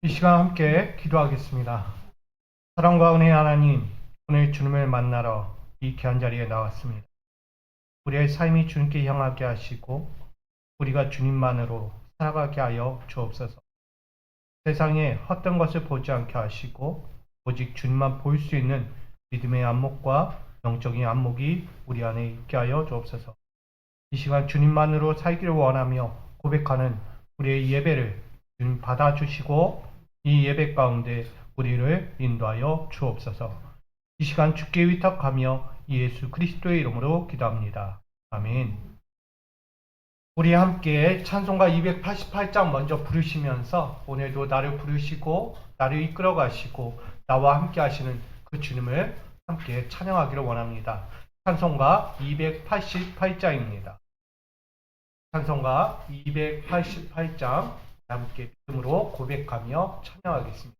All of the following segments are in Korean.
이 시간 함께 기도하겠습니다. 사랑과 은혜의 하나님, 오늘 주님을 만나러 이 귀한 자리에 나왔습니다. 우리의 삶이 주님께 향하게 하시고 우리가 주님만으로 살아가게 하여 주옵소서. 세상에 헛된 것을 보지 않게 하시고 오직 주님만 볼 수 있는 믿음의 안목과 영적인 안목이 우리 안에 있게 하여 주옵소서. 이 시간 주님만으로 살기를 원하며 고백하는 우리의 예배를 주님 받아주시고 이 예배 가운데 우리를 인도하여 주옵소서. 이 시간 주께 위탁하며 예수 그리스도의 이름으로 기도합니다. 아멘. 우리 함께 찬송가 288장 먼저 부르시면서 오늘도 나를 부르시고 나를 이끌어 가시고 나와 함께 하시는 그 주님을 함께 찬양하기를 원합니다. 찬송가 288장입니다. 찬송가 288장 함께 믿음으로 고백하며 찬양하겠습니다.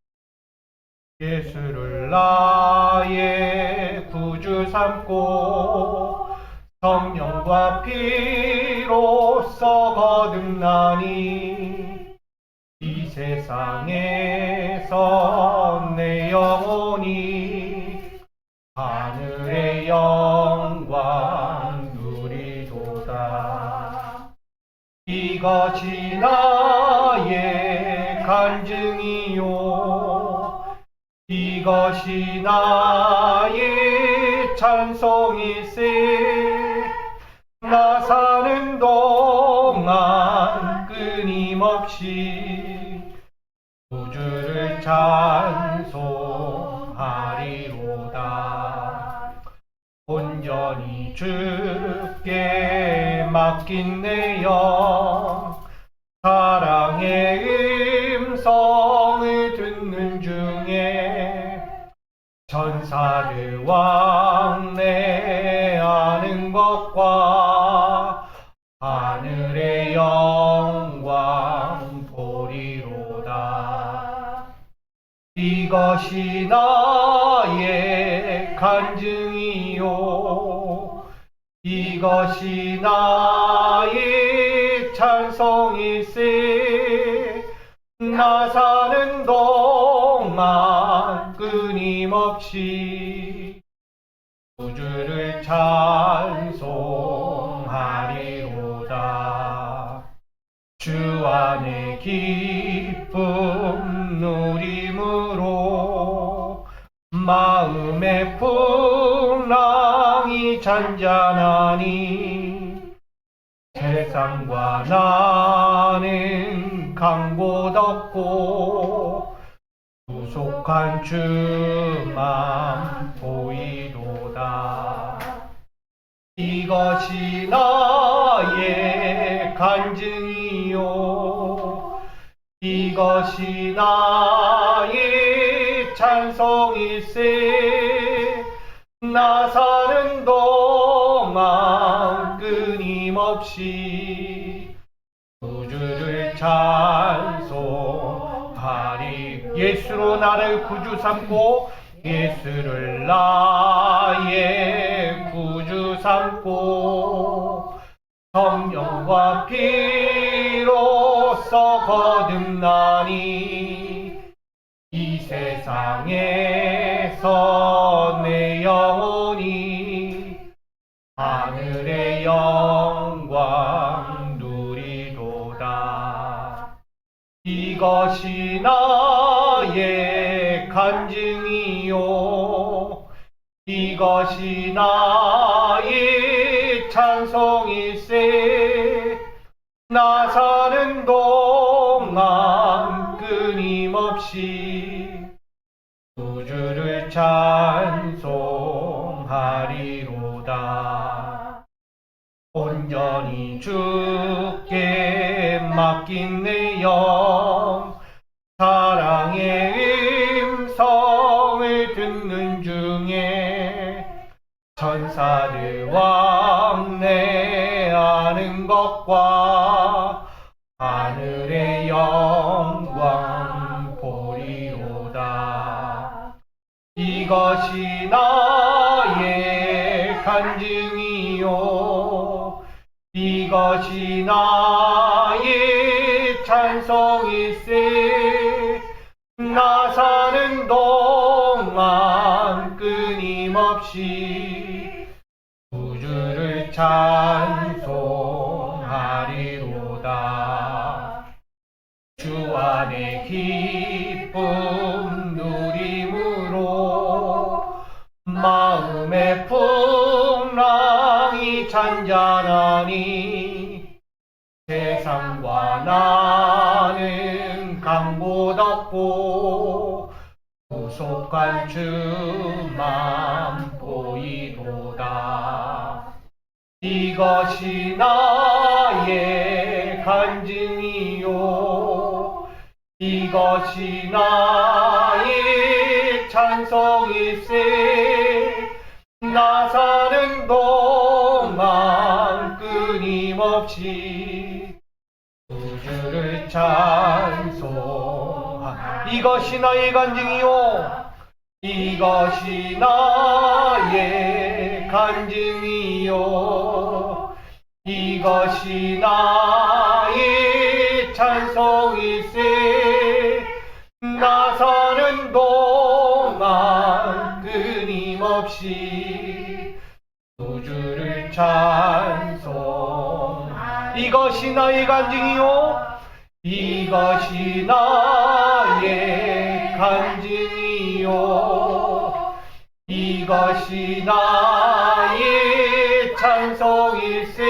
예수를 나의 구주 삼고 성령과 피로써 거듭나니 이 세상에서 내 영혼이 하늘의 영광 누리도다. 이것이 나의 간증이요 이것이 나의 찬송일세. 나 사는 동안 끊임없이 구주를 찬송하리로다. 온전히 주께 맡긴 내 영 사랑의 음성을 듣는 중에 천사들 왕래하는 것과 하늘의 영광 보리로다. 이것이 나의 간증이요 이것이 나의 찬송일세. 나 사는 동안 끊임없이 구주를 찬송하리로다. 주 안에 기쁨 누림으로 마음의 풍랑이 잔잔하니 세상과 나는 강곳 없고 구속한 주만 보이도다. 이것이 나의 간증이요 이것이 나의 찬송일세. 나 사는 동안 끊임없이 구주를 찬송하리. 예수로 나를 구주 삼고 예수를 나의 구주 삼고 성령과 피로써 거듭나니 이 세상에서 내 영혼이 하늘의 영광 누리도다. 이것이 나의 간증이요 이것이 나의 찬송일세. 나 사는 동안 끊임없이 구주를 찬송하리로다. 온전히 주께 맡긴 내 영 사랑의 음성을 듣는 중에 천사들 왕래하는 것과 하늘의 영광 보리로다. 이것이 나의 간증이요 이것이 나의 찬송일세. 나 사는 동안 끊임없이 구주를 찬송하리로다. 주 안에 기쁨 누림으로 마음의 풍랑이 잔잔하니 세상과 나는 강보덮고 구속한 주만 보이도다. 이것이 나의 간증이요 이것이 나의 찬송일세. 나 사는 동안 끊임없이 구주를 찬송하. 이것이 나의 간증이요 이것이 나의 간증이요 이것이 나의 찬송일세. 나 사는 동안 끊임없이 구주를 찬송. 이것이 나의 간증이요 이것이 나의 간증이요 이것이 나의 찬송일세.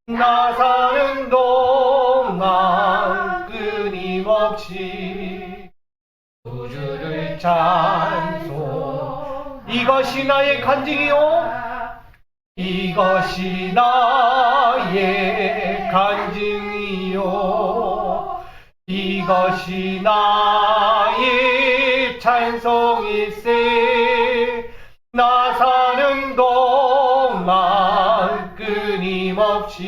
나 사는 동안 끊임없이 구주를 찬송. 이것이 나의 간증이요 이것이 나의 간증이요 이것이 나의 찬송일세. 나 사는 동안 끊임없이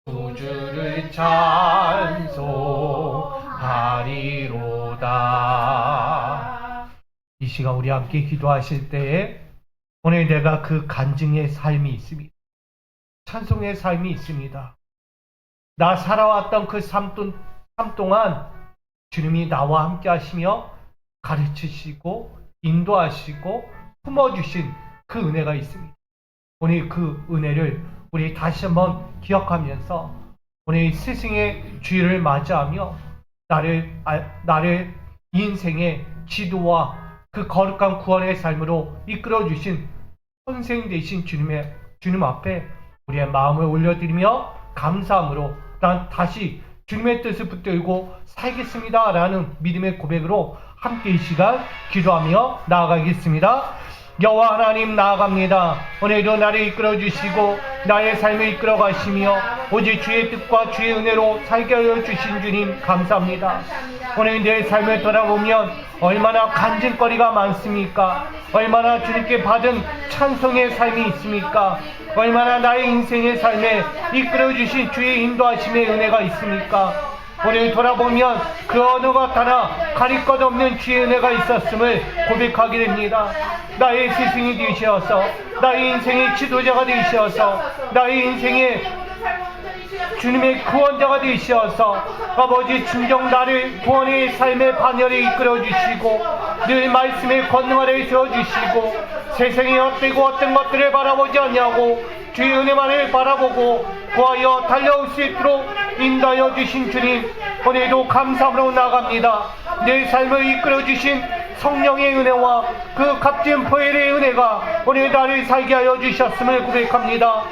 구주를 찬송하리로다. 이 시간 우리 함께 기도하실 때에 오늘 내가 그 간증의 삶이 있습니다. 찬송의 삶이 있습니다. 나 살아왔던 그 삶 동안 주님이 나와 함께 하시며 가르치시고 인도하시고 품어주신 그 은혜가 있습니다. 오늘 그 은혜를 우리 다시 한번 기억하면서 오늘 스승의 주일을 맞이하며 나를 인생의 지도와 그 거룩한 구원의 삶으로 이끌어주신 선생 되신 주님 앞에 우리의 마음을 올려드리며 감사함으로 난 다시 주님의 뜻을 붙들고 살겠습니다 라는 믿음의 고백으로 함께 이 시간 기도하며 나아가겠습니다. 여호와 하나님 나아갑니다. 오늘도 나를 이끌어 주시고 나의 삶을 이끌어 가시며 오직 주의 뜻과 주의 은혜로 살게 하여 주신 주님 감사합니다. 오늘 내 삶을 돌아보면 얼마나 간증거리가 많습니까? 얼마나 주님께 받은 찬송의 삶이 있습니까? 얼마나 나의 인생의 삶에 이끌어 주신 주의 인도하심의 은혜가 있습니까? 오늘 돌아보면 그 어느 것 하나 가릴 것 없는 주의 은혜가 있었음을 고백하게 됩니다. 나의 스승이 되시어서 나의 인생의 지도자가 되시어서 나의 인생의 주님의 구원자가 되시어서 아버지 진정 나를 구원의 삶의 반열에 이끌어 주시고 늘 말씀의 권능 아래 세워주시고 세상에 헛되고 어떤 것들을 바라보지 않냐고 주의 은혜만을 바라보고 구하여 달려올 수 있도록 인도하여 주신 주님 오늘도 감사함으로 나아갑니다. 내 삶을 이끌어 주신 성령의 은혜와 그 값진 보혈의 은혜가 오늘 나를 살게 하여 주셨음을 고백합니다.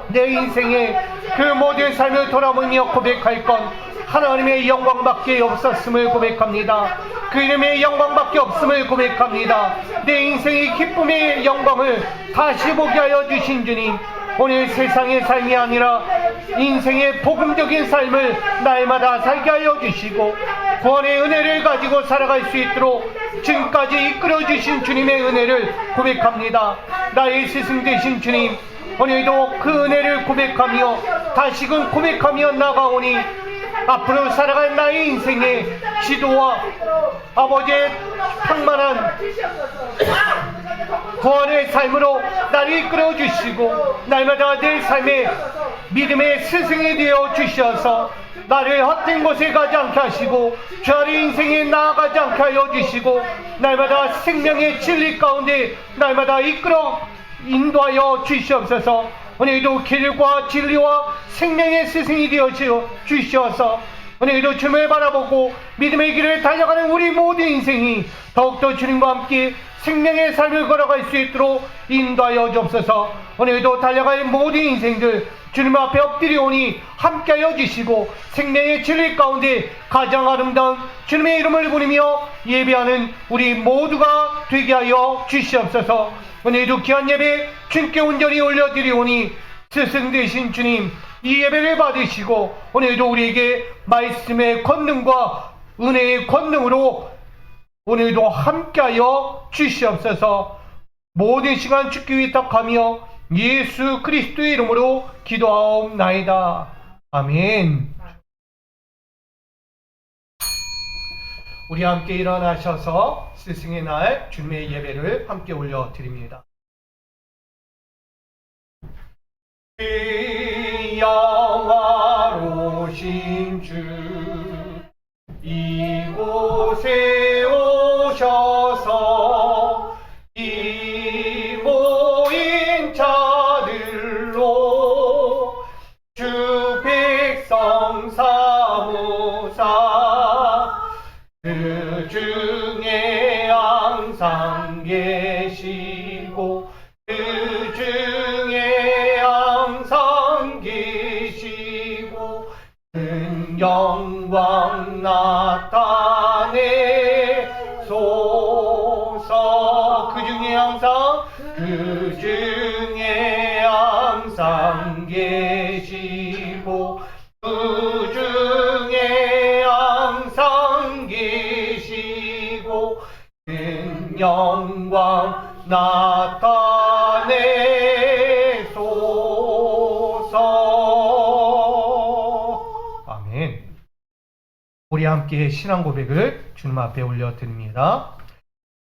내 인생의 그 모든 삶을 돌아보며 고백할 건 하나님의 영광밖에 없었음을 고백합니다. 그 이름의 영광밖에 없음을 고백합니다. 내 인생의 기쁨의 영광을 다시 보게 하여 주신 주님 오늘 세상의 삶이 아니라 인생의 복음적인 삶을 날마다 살게 하여 주시고 구원의 은혜를 가지고 살아갈 수 있도록 지금까지 이끌어 주신 주님의 은혜를 고백합니다. 나의 스승 되신 주님 오늘도 그 은혜를 고백하며 다시금 고백하며 나가오니 앞으로 살아갈 나의 인생의 지도와 아버지의 평만한 구원의 삶으로 나를 이끌어 주시고 날마다 내 삶에 믿음의 스승이 되어 주셔서 나를 헛된 곳에 가지 않게 하시고 죄의 인생에 나아가지 않게 하여 주시고 날마다 생명의 진리 가운데 날마다 이끌어 인도하여 주시옵소서. 오늘도 길과 진리와 생명의 스승이 되어 주시어서 오늘도 주님을 바라보고 믿음의 길을 달려가는 우리 모든 인생이 더욱더 주님과 함께 생명의 삶을 걸어갈 수 있도록 인도하여 주옵소서. 오늘도 달려갈 모든 인생들 주님 앞에 엎드리오니 함께하여 주시고 생명의 진리 가운데 가장 아름다운 주님의 이름을 부르며 예배하는 우리 모두가 되게 하여 주시옵소서. 오늘도 귀한 예배 주님께 온전히 올려드리오니 스승 되신 주님 이 예배를 받으시고 오늘도 우리에게 말씀의 권능과 은혜의 권능으로 오늘도 함께하여 주시옵소서. 모든 시간 주께 위탁하며 예수 그리스도의 이름으로 기도하옵나이다. 아멘. 우리 함께 일어나셔서 스승의 날 주님의 예배를 함께 올려드립니다. 영화로우신 주 이곳에 오셔서 이 모인 자들로 주 백성 사무사 그 중에 항상 계시고 그 중에 항상 계시고 큰 영광 나타내소서. 그 중에 항상 계시고 그 중에 항상 계시고 큰 영광 나타내소서. 아멘. 우리 함께 신앙 고백을 주님 앞에 올려드립니다.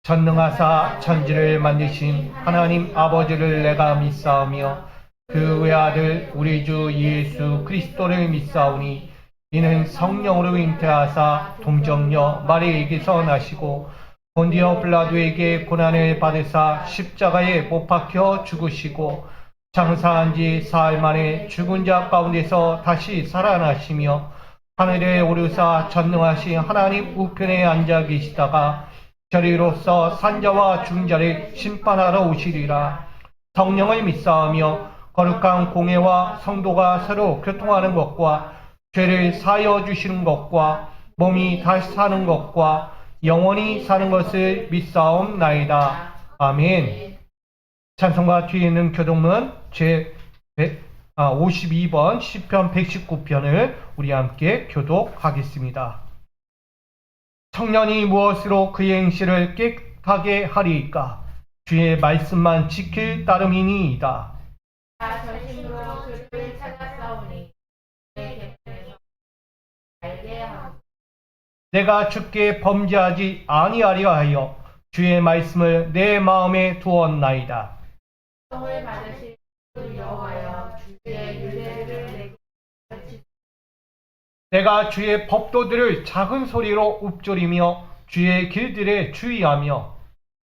전능하사 천지를 만드신 하나님 아버지를 내가 믿사오며 그 외아들 우리 주 예수 그리스도를 믿사오니 이는 성령으로 잉태하사 동정녀 마리에게서 나시고 본디오 빌라도에게 고난을 받으사 십자가에 못 박혀 죽으시고 장사한 지 사흘 만에 죽은 자 가운데서 다시 살아나시며 하늘에 오르사 전능하신 하나님 우편에 앉아 계시다가 저리로서 산자와 죽은 자를 심판하러 오시리라. 성령을 믿사오며 거룩한 공회와 성도가 서로 교통하는 것과 죄를 사하여 주시는 것과 몸이 다시 사는 것과 영원히 사는 것을 믿사옵나이다. 아멘. 찬송가 뒤에 있는 교독문 제 52번 시편 119편을 우리 함께 교독하겠습니다. 청년이 무엇으로 그의 행실을 깨끗하게 하리이까? 주의 말씀만 지킬 따름이니이다. 나 전심으로 주를 찾았사오니 내 곁에서 알게 하고 내가 주께 범죄하지 아니하려 하여 주의 말씀을 내 마음에 두었나이다. 성을 받으실 주 여호와여 주의 윤례를 내게 내가 주의 법도들을 작은 소리로 읊조리며 주의 길들에 주의하며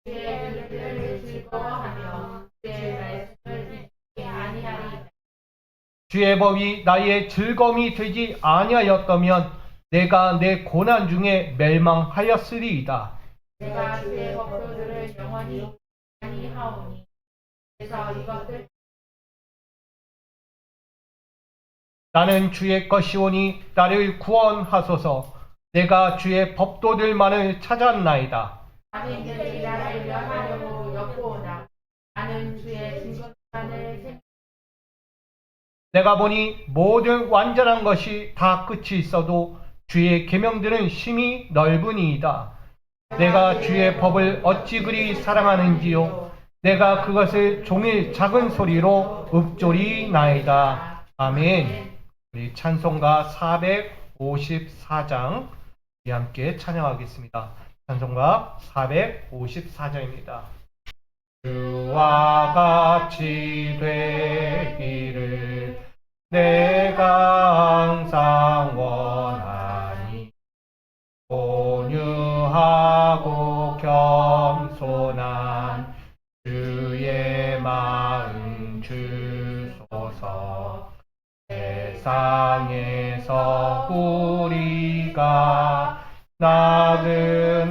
주의 윤례를 즐거워하며 주의 말씀을 잊지 아니하리이다. 주의 법이 나의 즐거움이 되지 아니하였다면 내가 내 고난 중에 멸망하였으리이다. 내가 주의 법도들을 영원히 아니하오니 그래서 이것들 나는 주의 것이오니 나를 구원하소서. 내가 주의 법도들만을 찾았나이다. 남인들이 나를 멸하려고 엿보오나 나는 주의 증거만을 생각 내가 보니 모든 완전한 것이 다 끝이 있어도 주의 계명들은 심히 넓으니이다. 내가 주의 법을 어찌 그리 사랑하는지요. 내가 그것을 종일 작은 소리로 읊조리나이다. 아멘. 우리 찬송가 454장 우리 함께 찬양하겠습니다. 찬송가 454장입니다. 주와 같이 되기를 내가 항상 원하니 온유하고 겸손한 주의 마음 주소서. 세상에서 우리가 나그네로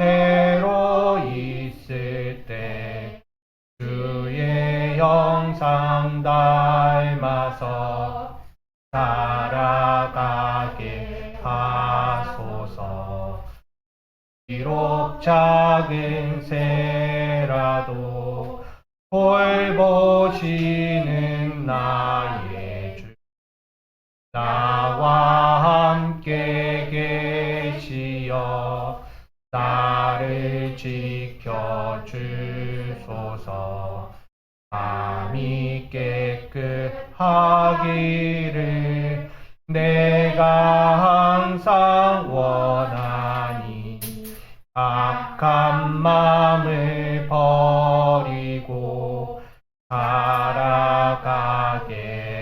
있을 때 주의 형상 닮아서 살아가게 하소서. 비록 작은 새라도 돌보시는 나의 주 나와 함께 계시어 나를 지켜주소서. 마음이 깨끗하기를 내가 항상 원하니 악한 마음을 버리고 살아가게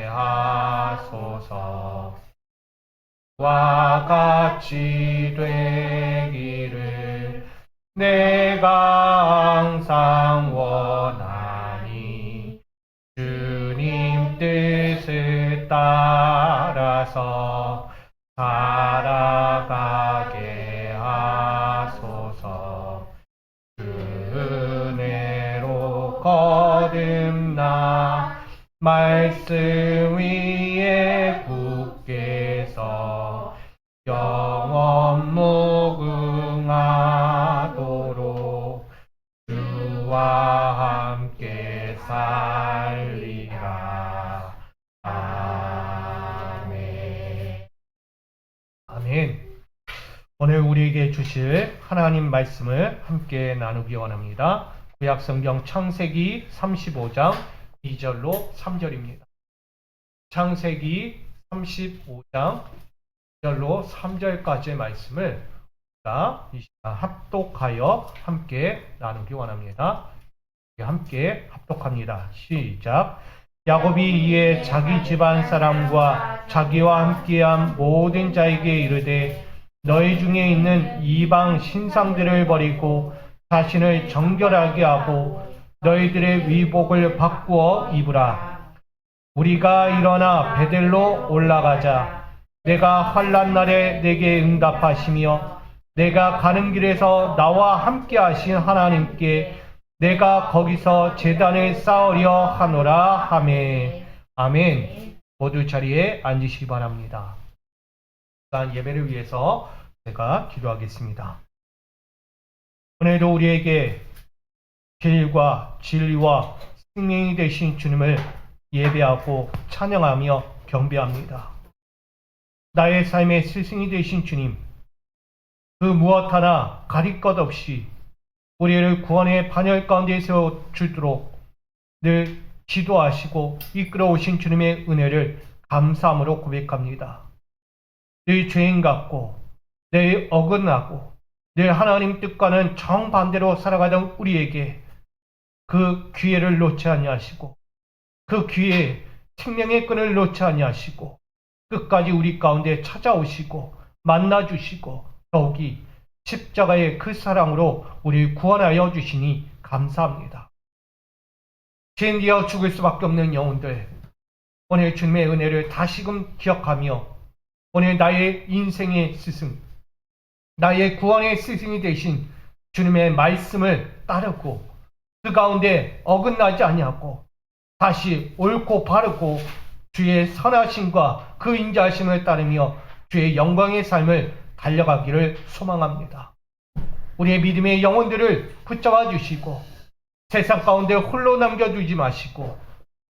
하소서. 와 같이 되기를 내가 항상 원하니 주님 뜻을 따라서 살아가게 하소서. 그 은혜로 거듭나 말씀 위에 굳게서 영원 무궁하도록 주와 함께 살리라. 아멘. 아멘. 오늘 우리에게 주실 하나님 말씀을 함께 나누기 원합니다. 구약성경 창세기 35장 2절로 3절입니다. 창세기 35장 2절로 3절까지의 말씀을 우리가 이 시간 합독하여 함께 나누기 원합니다. 함께 합독합니다. 시작. 야곱이 이에 자기 집안 사람과 자기와 함께한 모든 자에게 이르되 너희 중에 있는 이방 신상들을 버리고 자신을 정결하게 하고 너희들의 위복을 바꾸어 입으라. 우리가 일어나 베델로 올라가자. 내가 환난 날에 내게 응답하시며 내가 가는 길에서 나와 함께 하신 하나님께 내가 거기서 제단을 쌓으려 하노라 하매. 아멘. 모두 자리에 앉으시기 바랍니다. 예배를 위해서 제가 기도하겠습니다. 오늘도 우리에게 길과 진리와 생명이 되신 주님을 예배하고 찬양하며 경배합니다. 나의 삶의 스승이 되신 주님, 그 무엇 하나 가릴 것 없이 우리를 구원의 반열 가운데 세워 주도록 늘 지도하시고 이끌어 오신 주님의 은혜를 감사함으로 고백합니다. 늘 죄인 같고 늘 어긋나고 늘 하나님 뜻과는 정반대로 살아가던 우리에게 그 기회를 놓지 아니하시고 그 기회에 생명의 끈을 놓지 아니하시고 끝까지 우리 가운데 찾아오시고 만나주시고 더욱이 십자가의 그 사랑으로 우리를 구원하여 주시니 감사합니다. 죄인되어 죽을 수밖에 없는 영혼들, 오늘 주님의 은혜를 다시금 기억하며 오늘 나의 인생의 스승, 나의 구원의 스승이 되신 주님의 말씀을 따르고 그 가운데 어긋나지 아니하고 다시 옳고 바르고 주의 선하심과 그 인자하심을 따르며 주의 영광의 삶을 달려가기를 소망합니다. 우리의 믿음의 영혼들을 붙잡아 주시고 세상 가운데 홀로 남겨두지 마시고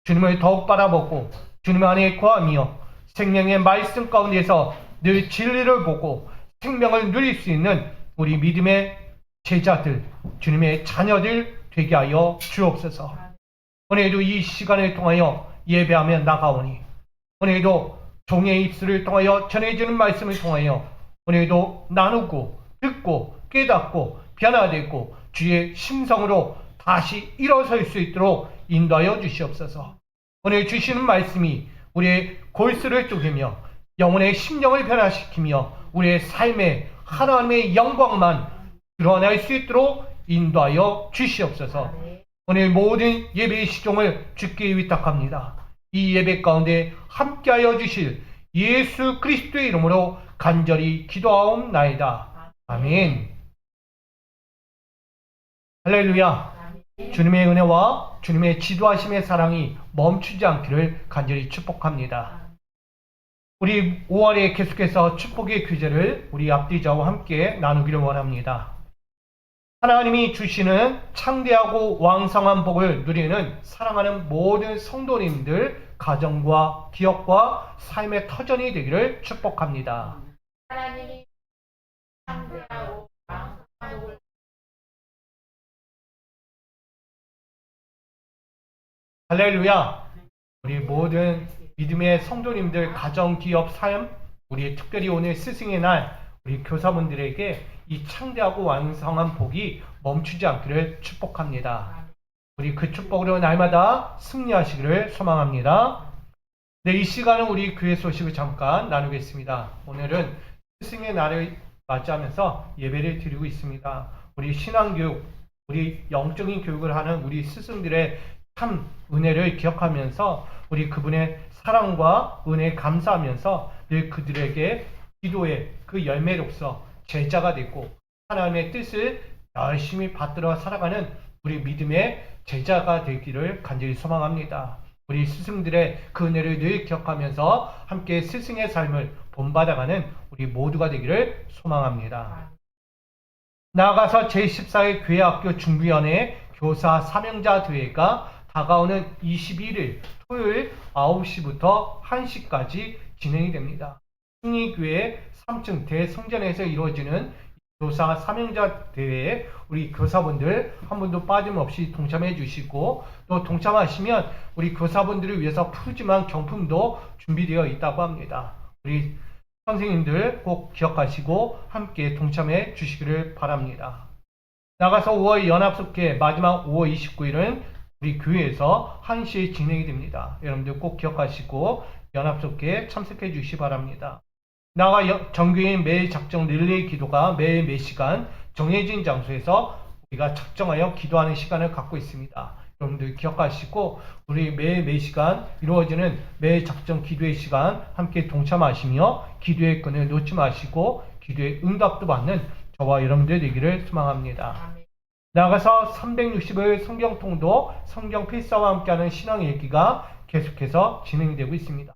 주님을 더욱 바라보고 주님 안에 거하며 생명의 말씀 가운데서 늘 진리를 보고 생명을 누릴 수 있는 우리 믿음의 제자들, 주님의 자녀들 되게 하여 주옵소서. 오늘도 이 시간을 통하여 예배하며 나가오니 오늘도 종의 입술을 통하여 전해주는 말씀을 통하여 오늘도 나누고 듣고 깨닫고 변화되고 주의 심성으로 다시 일어설 수 있도록 인도하여 주시옵소서. 오늘 주시는 말씀이 우리의 골수를 쪼개며 영혼의 심령을 변화시키며 우리의 삶에 하나님의 영광만 드러날 수 있도록 인도하여 주시옵소서. 오늘 모든 예배의 시종을 주께 위탁합니다. 이 예배 가운데 함께하여 주실 예수 그리스도의 이름으로 간절히 기도하옵나이다. 아멘. 할렐루야. 주님의 은혜와 주님의 지도하심의 사랑이 멈추지 않기를 간절히 축복합니다. 우리 5월에 계속해서 축복의 교제를 우리 앞뒤자와 함께 나누기를 원합니다. 하나님이 주시는 창대하고 왕성한 복을 누리는 사랑하는 모든 성도님들 가정과 기업과 삶의 터전이 되기를 축복합니다. 하나님이 창대하고 왕성한 복을 할렐루야. 우리 모든 믿음의 성도님들 가정, 기업, 삶, 우리 특별히 오늘 스승의 날 우리 교사분들에게 이 창대하고 왕성한 복이 멈추지 않기를 축복합니다. 우리 그 축복으로 날마다 승리하시기를 소망합니다. 네, 이 시간은 우리 교회 소식을 잠깐 나누겠습니다. 오늘은 스승의 날을 맞이하면서 예배를 드리고 있습니다. 우리 신앙교육, 우리 영적인 교육을 하는 우리 스승들의 참 은혜를 기억하면서 우리 그분의 사랑과 은혜에 감사하면서 늘 그들에게 기도의 그 열매로서 제자가 되고 하나님의 뜻을 열심히 받들어 살아가는 우리 믿음의 제자가 되기를 간절히 소망합니다. 우리 스승들의 그 은혜를 늘 기억하면서 함께 스승의 삶을 본받아가는 우리 모두가 되기를 소망합니다. 나아가서 제14회 교회학교 준비위원회 교사 사명자 대회가 다가오는 21일 토요일 9시부터 1시까지 진행이 됩니다. 승리교회 3층 대성전에서 이루어지는 교사 사명자 대회에 우리 교사분들 한 분도 빠짐없이 동참해 주시고 또 동참하시면 우리 교사분들을 위해서 푸짐한 경품도 준비되어 있다고 합니다. 우리 선생님들 꼭 기억하시고 함께 동참해 주시기를 바랍니다. 나가서 5월 연합숙회 마지막 5월 29일은 우리 교회에서 1시에 진행이 됩니다. 여러분들 꼭 기억하시고 연합숙회에 참석해 주시기 바랍니다. 나가 정교인 매일 작정 릴레이 기도가 매일 몇 시간 정해진 장소에서 우리가 작정하여 기도하는 시간을 갖고 있습니다. 여러분들 기억하시고 우리 매일 몇 시간 이루어지는 매일 작정 기도의 시간 함께 동참하시며 기도의 끈을 놓지 마시고 기도의 응답도 받는 저와 여러분들 되기를 소망합니다. 나아가서 360일 성경통도 성경 필사와 함께하는 신앙 읽기가 계속해서 진행되고 있습니다.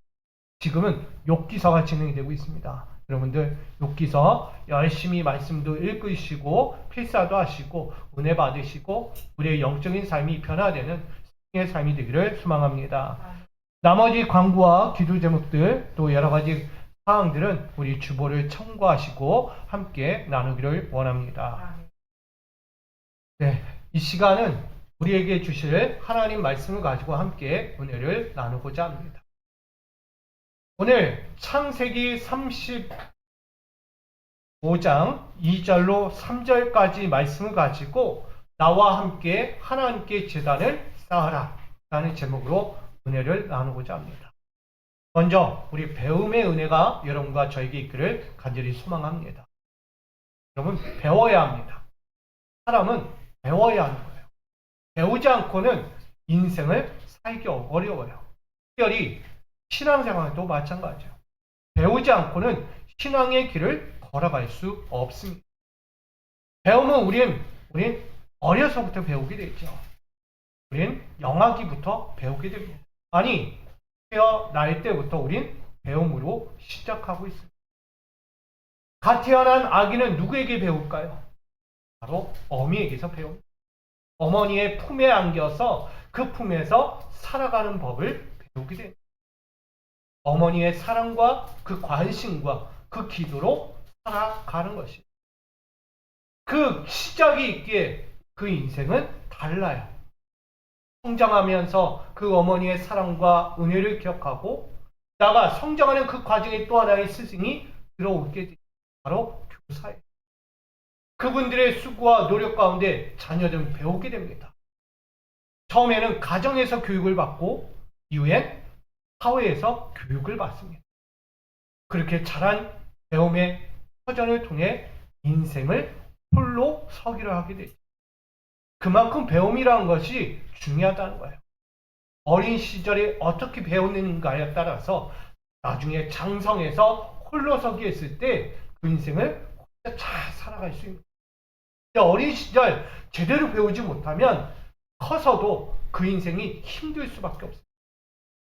지금은 욥기서가 진행이 되고 있습니다. 여러분들 욥기서 열심히 말씀도 읽으시고 필사도 하시고 은혜 받으시고 우리의 영적인 삶이 변화되는 승리의 삶이 되기를 소망합니다. 나머지 광고와 기도 제목들 또 여러 가지 사항들은 우리 주보를 참고하시고 함께 나누기를 원합니다. 네, 이 시간은 우리에게 주실 하나님 말씀을 가지고 함께 은혜를 나누고자 합니다. 오늘 창세기 35장 2절로 3절까지 말씀을 가지고 나와 함께 하나님께 제단을 쌓아라 라는 제목으로 은혜를 나누고자 합니다. 먼저 우리 배움의 은혜가 여러분과 저에게 있기를 간절히 소망합니다. 여러분 배워야 합니다. 사람은 배워야 하는 거예요. 배우지 않고는 인생을 살기 어려워요. 특별히 신앙생활도 마찬가지예요. 배우지 않고는 신앙의 길을 걸어갈 수 없습니다. 배우면 우린 어려서부터 배우게 되죠. 우린 영아기부터 배우게 됩니다. 아니, 태어날 때부터 우린 배움으로 시작하고 있습니다. 갓 태어난 아기는 누구에게 배울까요? 바로 어미에게서 배웁니다. 어머니의 품에 안겨서 그 품에서 살아가는 법을 배우게 됩니다. 어머니의 사랑과 그 관심과 그 기도로 살아가는 것입니다. 그 시작이 있기에 그 인생은 달라요. 성장하면서 그 어머니의 사랑과 은혜를 기억하고 나가 성장하는 그 과정에 또 하나의 스승이 들어오게 됩니다. 바로 교사예요. 그분들의 수고와 노력 가운데 자녀들은 배우게 됩니다. 처음에는 가정에서 교육을 받고 이후엔 사회에서 교육을 받습니다. 그렇게 자란 배움의 터전을 통해 인생을 홀로 서기를 하게 되죠. 그만큼 배움이라는 것이 중요하다는 거예요. 어린 시절에 어떻게 배웠는가에 따라서 나중에 장성해서 홀로 서기 했을 때 그 인생을 잘 살아갈 수 있는 거예요. 어린 시절 제대로 배우지 못하면 커서도 그 인생이 힘들 수밖에 없어요.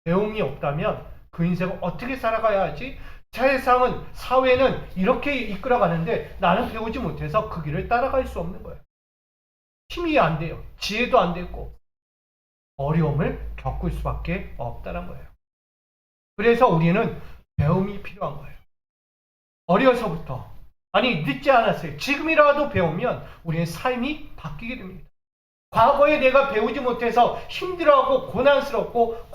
배움이 없다면 그 인생을 어떻게 살아가야 하지? 세상은, 사회는 이렇게 이끌어가는데 나는 배우지 못해서 그 길을 따라갈 수 없는 거예요. 힘이 안 돼요. 지혜도 안 되고 어려움을 겪을 수밖에 없다는 거예요. 그래서 우리는 배움이 필요한 거예요. 어려서부터, 아니 늦지 않았어요. 지금이라도 배우면 우리의 삶이 바뀌게 됩니다. 과거에 내가 배우지 못해서 힘들어하고 고난스럽고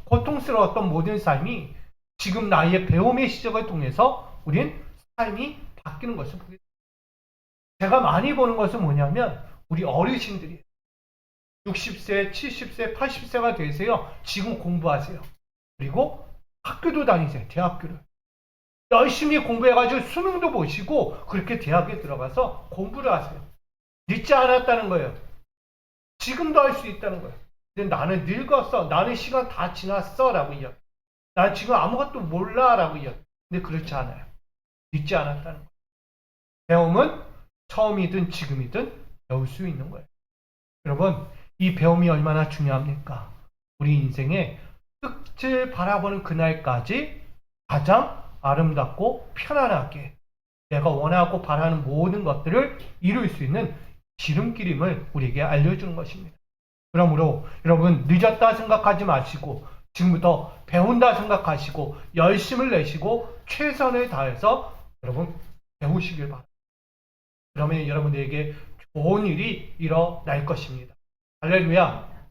고통스러웠던 모든 삶이 지금 나의 배움의 시작을 통해서 우린 삶이 바뀌는 것을 보게 됩니다. 제가 많이 보는 것은 뭐냐면 우리 어르신들이 60세, 70세, 80세가 되세요. 지금 공부하세요. 그리고 학교도 다니세요. 대학교를. 열심히 공부해가지고 수능도 보시고 그렇게 대학에 들어가서 공부를 하세요. 늦지 않았다는 거예요. 지금도 할 수 있다는 거예요. 근데 나는 늙었어. 나는 시간 다 지났어. 라고 이야기. 난 지금 아무것도 몰라. 라고 이야기. 근데 그렇지 않아요. 늦지 않았다는 거예요. 배움은 처음이든 지금이든 배울 수 있는 거예요. 여러분, 이 배움이 얼마나 중요합니까? 우리 인생의 끝을 바라보는 그날까지 가장 아름답고 편안하게 내가 원하고 바라는 모든 것들을 이룰 수 있는 지름길임을 우리에게 알려주는 것입니다. 그러므로 여러분 늦었다 생각하지 마시고 지금부터 배운다 생각하시고 열심을 내시고 최선을 다해서 여러분 배우시길 바랍니다. 그러면 여러분들에게 좋은 일이 일어날 것입니다. 할렐루야.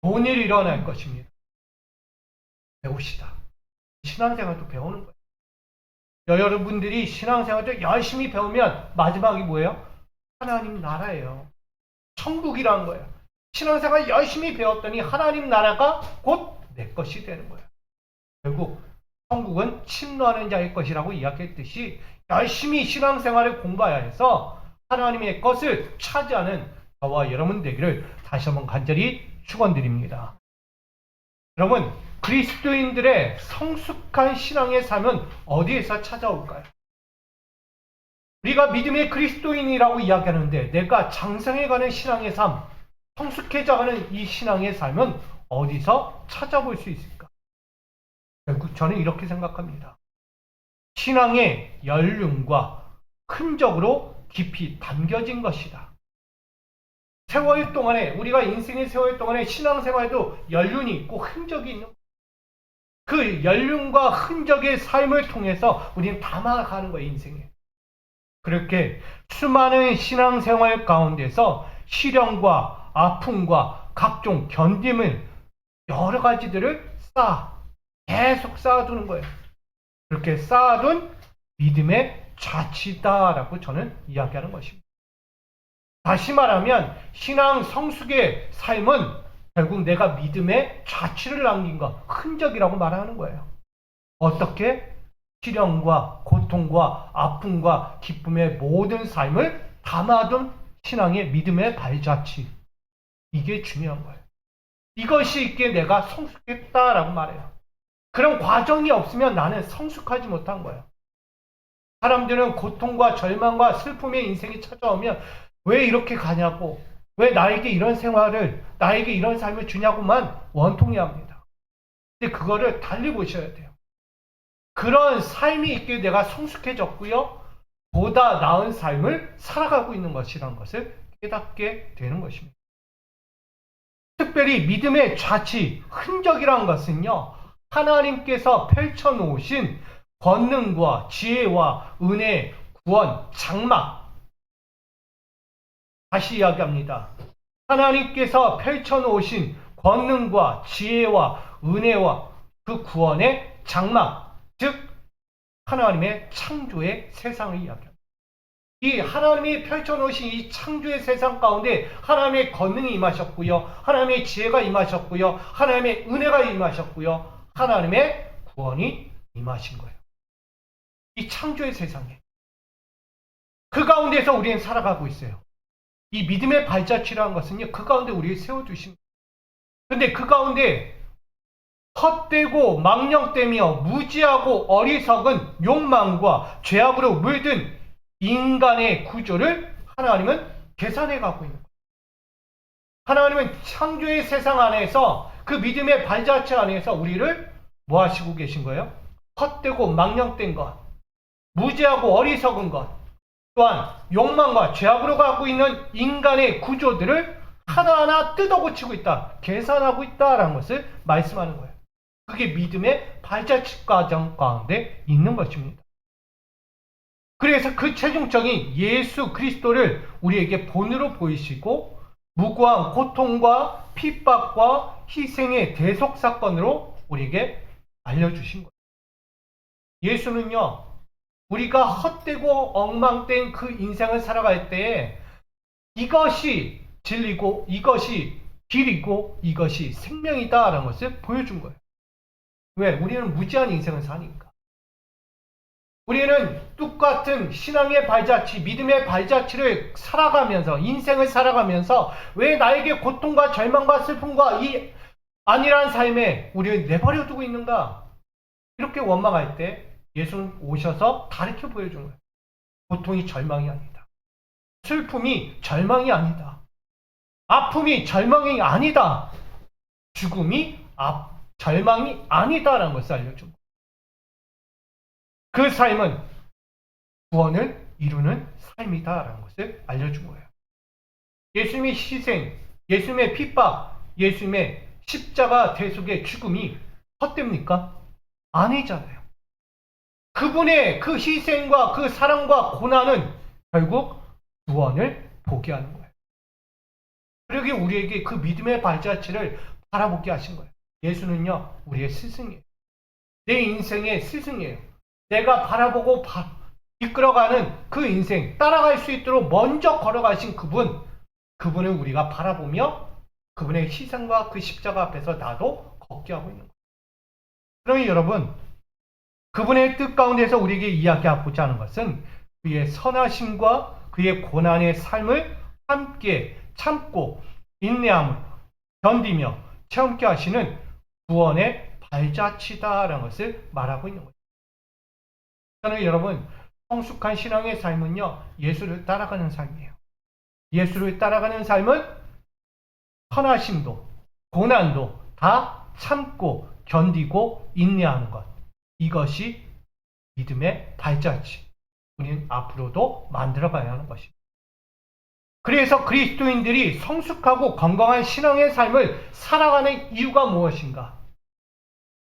좋은 일이 일어날 것입니다. 배웁시다. 신앙생활도 배우는 거예요. 여러분들이 신앙생활을 열심히 배우면 마지막이 뭐예요? 하나님 나라예요. 천국이라는 거예요. 신앙생활 열심히 배웠더니 하나님 나라가 곧 내 것이 되는 거예요. 결국 천국은 침노하는 자의 것이라고 이야기했듯이 열심히 신앙생활을 공부해야 해서 하나님의 것을 차지하는 저와 여러분 되기를 다시 한번 간절히 축원드립니다. 여러분, 그리스도인들의 성숙한 신앙의 삶은 어디에서 찾아올까요? 우리가 믿음의 그리스도인이라고 이야기하는데 내가 장성해가는 신앙의 삶, 성숙해져가는 이 신앙의 삶은 어디서 찾아볼 수 있을까? 결국 저는 이렇게 생각합니다. 신앙의 연륜과 흔적으로 깊이 담겨진 것이다. 세월 동안에 우리가 인생의 세월 동안에 신앙생활도 연륜이 있고 흔적이 있는 그 연륜과 흔적의 삶을 통해서 우리는 담아가는 거예요. 인생에. 그렇게 수많은 신앙생활 가운데서 시련과 아픔과 각종 견딤을 여러 가지들을 계속 쌓아두는 거예요. 그렇게 쌓아둔 믿음의 자치다라고 저는 이야기하는 것입니다. 다시 말하면 신앙 성숙의 삶은 결국 내가 믿음의 자취를 남긴 것, 흔적이라고 말하는 거예요. 어떻게? 시련과 고통과 아픔과 기쁨의 모든 삶을 담아둔 신앙의 믿음의 발자취. 이게 중요한 거예요. 이것이 있기에 내가 성숙했다라고 말해요. 그런 과정이 없으면 나는 성숙하지 못한 거예요. 사람들은 고통과 절망과 슬픔의 인생이 찾아오면 왜 이렇게 가냐고, 왜 나에게 이런 생활을, 나에게 이런 삶을 주냐고만 원통해합니다. 근데 그거를 달리 보셔야 돼요. 그런 삶이 있기에 내가 성숙해졌고요. 보다 나은 삶을 살아가고 있는 것이라는 것을 깨닫게 되는 것입니다. 특별히 믿음의 자취, 흔적이라는 것은요. 하나님께서 펼쳐놓으신 권능과 지혜와 은혜, 구원, 장막. 다시 이야기합니다. 하나님께서 펼쳐놓으신 권능과 지혜와 은혜와 그 구원의 장막, 즉 하나님의 창조의 세상을 이야기합니다. 이 하나님이 펼쳐놓으신 이 창조의 세상 가운데 하나님의 권능이 임하셨고요. 하나님의 지혜가 임하셨고요. 하나님의 은혜가 임하셨고요. 하나님의 구원이 임하신 거예요. 이 창조의 세상에. 그 가운데서 우리는 살아가고 있어요. 이 믿음의 발자취라는 것은요, 그 가운데 우리를 세워주신 거예요. 근데 그 가운데 헛되고 망령되며 무지하고 어리석은 욕망과 죄악으로 물든 인간의 구조를 하나님은 계산해 가고 있는 거예요. 하나님은 창조의 세상 안에서 그 믿음의 발자취 안에서 우리를 뭐 하시고 계신 거예요? 헛되고 망령된 것, 무지하고 어리석은 것, 또한 욕망과 죄악으로 갖고 있는 인간의 구조들을 하나하나 뜯어고치고 있다, 계산하고 있다라는 것을 말씀하는 거예요. 그게 믿음의 발자취 과정 가운데 있는 것입니다. 그래서 그 최종적인 예수 그리스도를 우리에게 본으로 보이시고 무고한 고통과 핍박과 희생의 대속사건으로 우리에게 알려주신 거예요. 예수는요, 우리가 헛되고 엉망된 그 인생을 살아갈 때에 이것이 진리고 이것이 길이고 이것이 생명이다라는 것을 보여준 거예요. 왜? 우리는 무지한 인생을 사니까. 우리는 똑같은 신앙의 발자취, 믿음의 발자취를 살아가면서, 인생을 살아가면서 왜 나에게 고통과 절망과 슬픔과 이 안일한 삶에 우리를 내버려 두고 있는가? 이렇게 원망할 때 예수는 오셔서 가르쳐 보여준 거예요. 고통이 절망이 아니다. 슬픔이 절망이 아니다. 아픔이 절망이 아니다. 죽음이 절망이 아니다라는 것을 알려준 거예요. 그 삶은 구원을 이루는 삶이다라는 것을 알려준 거예요. 예수님의 희생, 예수님의 핍박, 예수님의 십자가 대속의 죽음이 헛됩니까? 아니잖아요. 그분의 그 희생과 그 사랑과 고난은 결국 구원을 보게 하는 거예요. 그러기에 우리에게 그 믿음의 발자취를 바라보게 하신 거예요. 예수는요, 우리의 스승이에요. 내 인생의 스승이에요. 내가 바라보고 이끌어가는 그 인생, 따라갈 수 있도록 먼저 걸어가신 그분을 우리가 바라보며 그분의 희생과 그 십자가 앞에서 나도 걷게 하고 있는 거예요. 그러니 여러분, 그분의 뜻 가운데서 우리에게 이야기하고자 하는 것은 그의 선하심과 그의 고난의 삶을 함께 참고 인내함으로 견디며 체험케 하시는 구원의 발자취다라는 것을 말하고 있는 거예요. 저는 여러분, 성숙한 신앙의 삶은요, 예수를 따라가는 삶이에요. 예수를 따라가는 삶은 선하심도 고난도 다 참고 견디고 인내하는 것, 이것이 믿음의 발자취, 우리는 앞으로도 만들어가야 하는 것입니다. 그래서 그리스도인들이 성숙하고 건강한 신앙의 삶을 살아가는 이유가 무엇인가?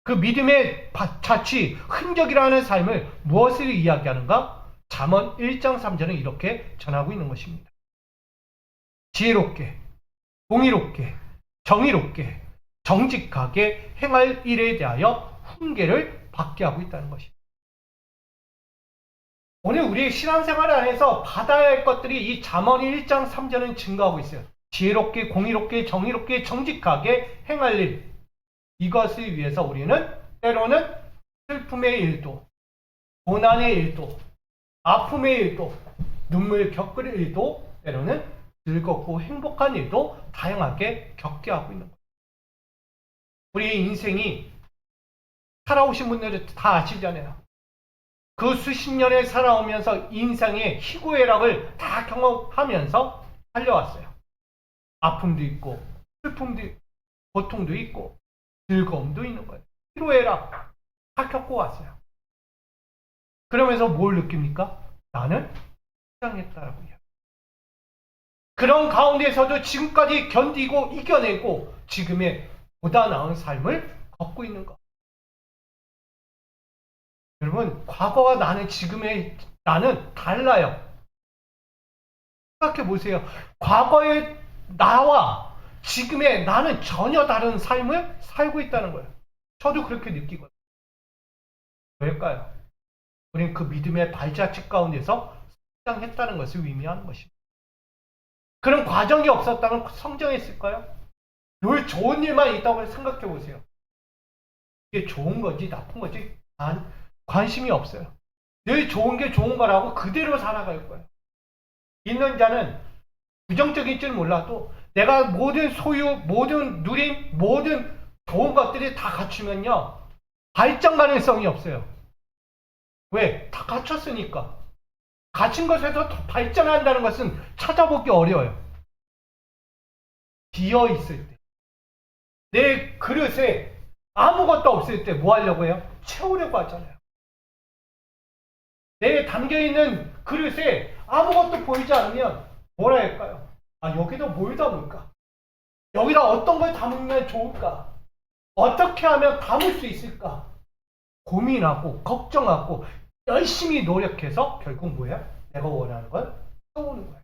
그 믿음의 자취, 흔적이라는 삶을 무엇을 이야기하는가? 잠언 1장 3절은 이렇게 전하고 있는 것입니다. 지혜롭게, 공의롭게, 정의롭게, 정직하게 행할 일에 대하여 훈계를 받게 하고 있다는 것입니다. 오늘 우리의 신앙생활 안에서 받아야 할 것들이 이 잠언 1장 3절은 증거하고 있어요. 지혜롭게, 공의롭게, 정의롭게, 정직하게 행할 일. 이것을 위해서 우리는 때로는 슬픔의 일도, 고난의 일도, 아픔의 일도, 눈물 겪을 일도, 때로는 즐겁고 행복한 일도 다양하게 겪게 하고 있는 거예요. 우리의 인생이 살아오신 분들은 다 아시잖아요. 그 수십 년을 살아오면서 인생의 희고애락을 다 경험하면서 살려왔어요. 아픔도 있고 슬픔도 있고 고통도 있고 즐거움도 있는 거예요. 희로애락 다 겪고 왔어요. 그러면서 뭘 느낍니까? 나는 성장했다라고 해요. 그런 가운데서도 지금까지 견디고 이겨내고 지금의 보다 나은 삶을 걷고 있는 것. 여러분, 과거와 나는 지금의 나는 달라요. 생각해 보세요. 과거의 나와 지금의 나는 전혀 다른 삶을 살고 있다는 거예요. 저도 그렇게 느끼거든요. 왜일까요? 우리는 그 믿음의 발자취 가운데서 성장했다는 것을 의미하는 것입니다. 그런 과정이 없었다면 성장했을까요? 늘 좋은 일만 있다고 생각해 보세요. 이게 좋은 건지 나쁜 건지 관심이 없어요. 늘 좋은 게 좋은 거라고 그대로 살아갈 거예요. 있는 자는 부정적인 줄 몰라도 내가 모든 소유, 모든 누림, 모든 좋은 것들이 다 갖추면요. 발전 가능성이 없어요. 왜? 다 갖췄으니까. 갖춘 것에서 더 발전한다는 것은 찾아보기 어려워요. 비어 있을 때. 내 그릇에 아무것도 없을 때 뭐 하려고 해요? 채우려고 하잖아요. 내 담겨있는 그릇에 아무것도 보이지 않으면 뭐라 할까요? 아, 여기다 뭘 담을까? 여기다 어떤 걸 담으면 좋을까? 어떻게 하면 담을 수 있을까? 고민하고 걱정하고 열심히 노력해서 결국 뭐야? 내가 원하는 걸 채우는 거야.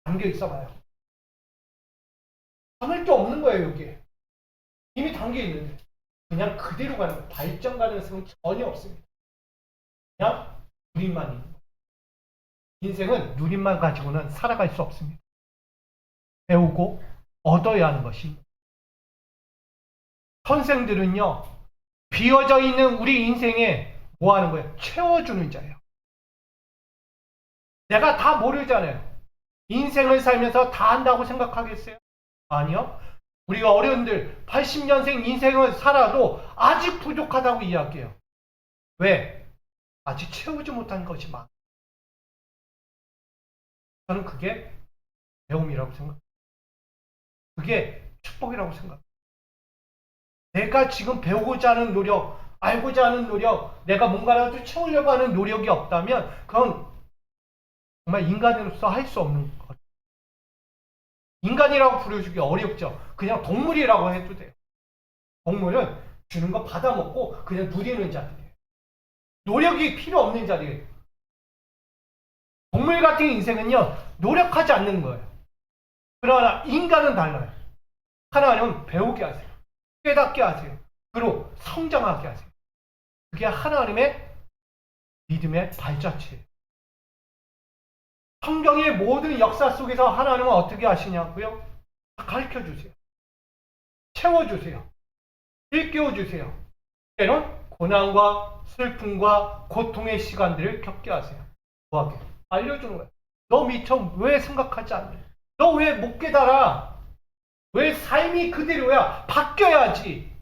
담겨 있어봐요. 담을 게 없는 거예요, 여기에. 이미 담겨 있는데. 그냥 그대로 가는 거예요. 발전 가능성은 전혀 없습니다. 그냥 누림만 있는 거예요. 인생은 누림만 가지고는 살아갈 수 없습니다. 배우고 얻어야 하는 것입니다. 선생들은요, 비어져 있는 우리 인생에 뭐 하는 거예요? 채워주는 자예요. 내가 다 모르잖아요. 인생을 살면서 다 안다고 생각하겠어요? 아니요. 우리가 어른들 80년생 인생을 살아도 아직 부족하다고 이야기해요. 왜? 아직 채우지 못한 것이 많아요. 저는 그게 배움이라고 생각해요. 그게 축복이라고 생각해요. 내가 지금 배우고자 하는 노력, 알고자 하는 노력, 내가 뭔가라도 채우려고 하는 노력이 없다면 그건 정말 인간으로서 할 수 없는 것. 인간이라고 부르기 어렵죠. 그냥 동물이라고 해도 돼요. 동물은 주는 거 받아먹고 그냥 누리는 자들이에요. 노력이 필요 없는 자들이에요. 동물 같은 인생은요, 노력하지 않는 거예요. 그러나 인간은 달라요. 하나님은 배우게 하세요. 깨닫게 하세요. 그리고 성장하게 하세요. 그게 하나님의 믿음의 발자취예요. 성경의 모든 역사 속에서 하나님은 어떻게 하시냐고요? 가르쳐 주세요. 채워주세요. 일깨워 주세요. 때론 고난과 슬픔과 고통의 시간들을 겪게 하세요. 뭐하게? 알려주는 거예요. 너 미처 왜 생각하지 않냐? 너 왜 못 깨달아? 왜 삶이 그대로야? 바뀌어야지.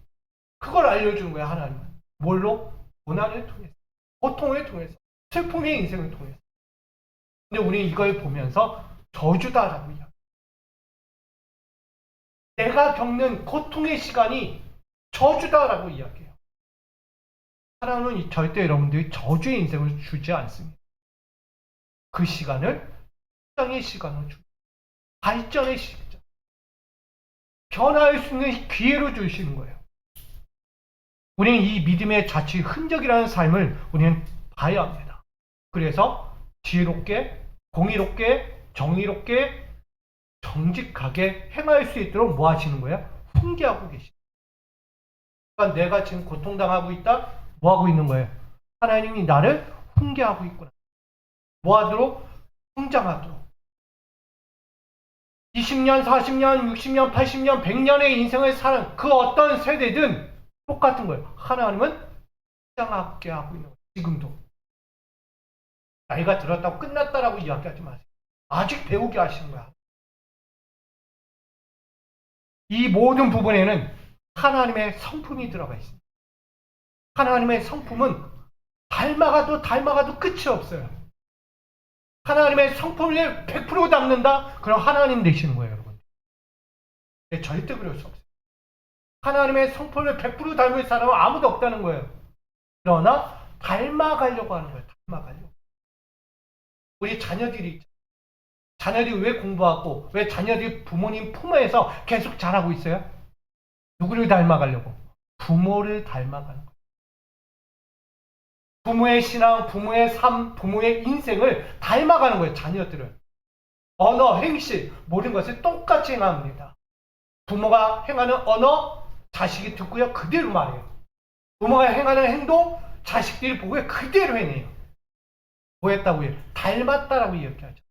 그걸 알려주는 거야, 하나님은. 뭘로? 고난을 통해서, 고통을 통해서, 슬픔의 인생을 통해서. 근데 우리는 이걸 보면서 저주다라고 이야기해요. 내가 겪는 고통의 시간이 저주다라고 이야기해요. 하나님은 절대 여러분들이 저주의 인생을 주지 않습니다. 그 시간을 성장의 시간을 주고 발전의 시간, 변화할 수 있는 기회로 주시는 거예요. 우리는 이 믿음의 자취 흔적이라는 삶을 우리는 봐야 합니다. 그래서 지혜롭게, 공의롭게, 정의롭게, 정직하게 행할 수 있도록 뭐 하시는 거예요? 훈계하고 계십니다. 그러니까 내가 지금 고통당하고 있다? 뭐 하고 있는 거예요? 하나님이 나를 훈계하고 있구나. 뭐 하도록? 성장하도록. 20년, 40년, 60년, 80년, 100년의 인생을 사는 그 어떤 세대든 똑같은 거예요. 하나님은 성장하게 하고 있는 거예요. 지금도. 나이가 들었다고 끝났다라고 이야기하지 마세요. 아직 배우게 하시는 거야. 이 모든 부분에는 하나님의 성품이 들어가 있습니다. 하나님의 성품은 닮아가도 끝이 없어요. 하나님의 성품을 100% 닮는다? 그럼 하나님 되시는 거예요, 여러분. 절대 그럴 수 없어요. 하나님의 성품을 100% 닮을 사람은 아무도 없다는 거예요. 그러나 닮아가려고 하는 거예요. 닮아가려고. 우리 자녀들이 왜 공부하고 왜 자녀들이 부모님 품에서 계속 자라고 있어요? 누구를 닮아가려고? 부모를 닮아가는 거예요. 부모의 신앙, 부모의 삶, 부모의 인생을 닮아가는 거예요. 자녀들은. 언어, 행실 모든 것을 똑같이 행합니다. 부모가 행하는 언어 자식이 듣고요. 그대로 말해요. 부모가 행하는 행동 자식들이 보고요. 그대로 행해요. 뭐 했다고 해요? 닮았다라고 이야기하죠.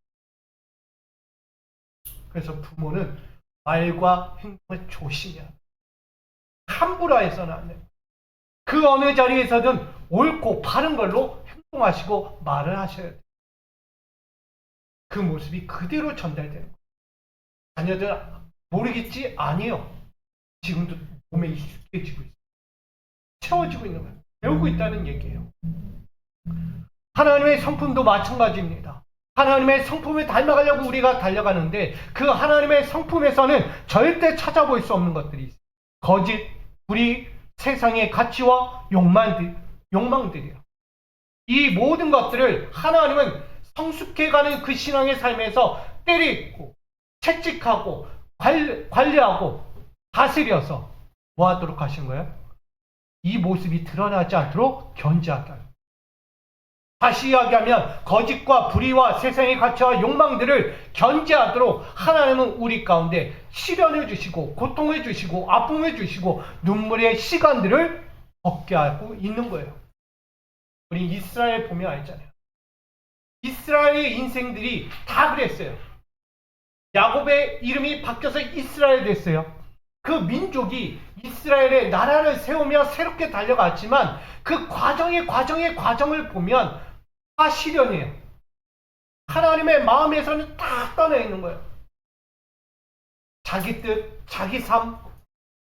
그래서 부모는 말과 행동을 조심해야 합니다. 함부로 해서는 안 됩니다. 그 어느 자리에서든 옳고 바른 걸로 행동하시고 말을 하셔야 돼요. 그 모습이 그대로 전달되는 거예요. 자녀들 모르겠지? 아니에요. 지금도 몸에 익숙해지고 있어요. 채워지고 있는 거예요. 배우고 있다는 얘기예요. 하나님의 성품도 마찬가지입니다. 하나님의 성품을 닮아가려고 우리가 달려가는데 그 하나님의 성품에서는 절대 찾아볼 수 없는 것들이 있어요. 거짓, 불의, 세상의 가치와 욕망들이에요. 이 모든 것들을 하나님은 성숙해가는 그 신앙의 삶에서 때리고 채찍하고 관리하고 다스려서 뭐 하도록 하신 거예요? 이 모습이 드러나지 않도록 견제하게 합니다. 다시 이야기하면 거짓과 불의와 세상의 가치와 욕망들을 견제하도록 하나님은 우리 가운데 시련을 주시고 고통을 주시고 아픔을 주시고 눈물의 시간들을 얻게 하고 있는 거예요. 우리 이스라엘 보면 알잖아요. 이스라엘의 인생들이 다 그랬어요. 야곱의 이름이 바뀌어서 이스라엘 됐어요. 그 민족이 이스라엘의 나라를 세우며 새롭게 달려갔지만 그 과정을 보면 다 시련이에요. 하나님의 마음에서는 다 떠나 있는 거예요. 자기 뜻, 자기 삶,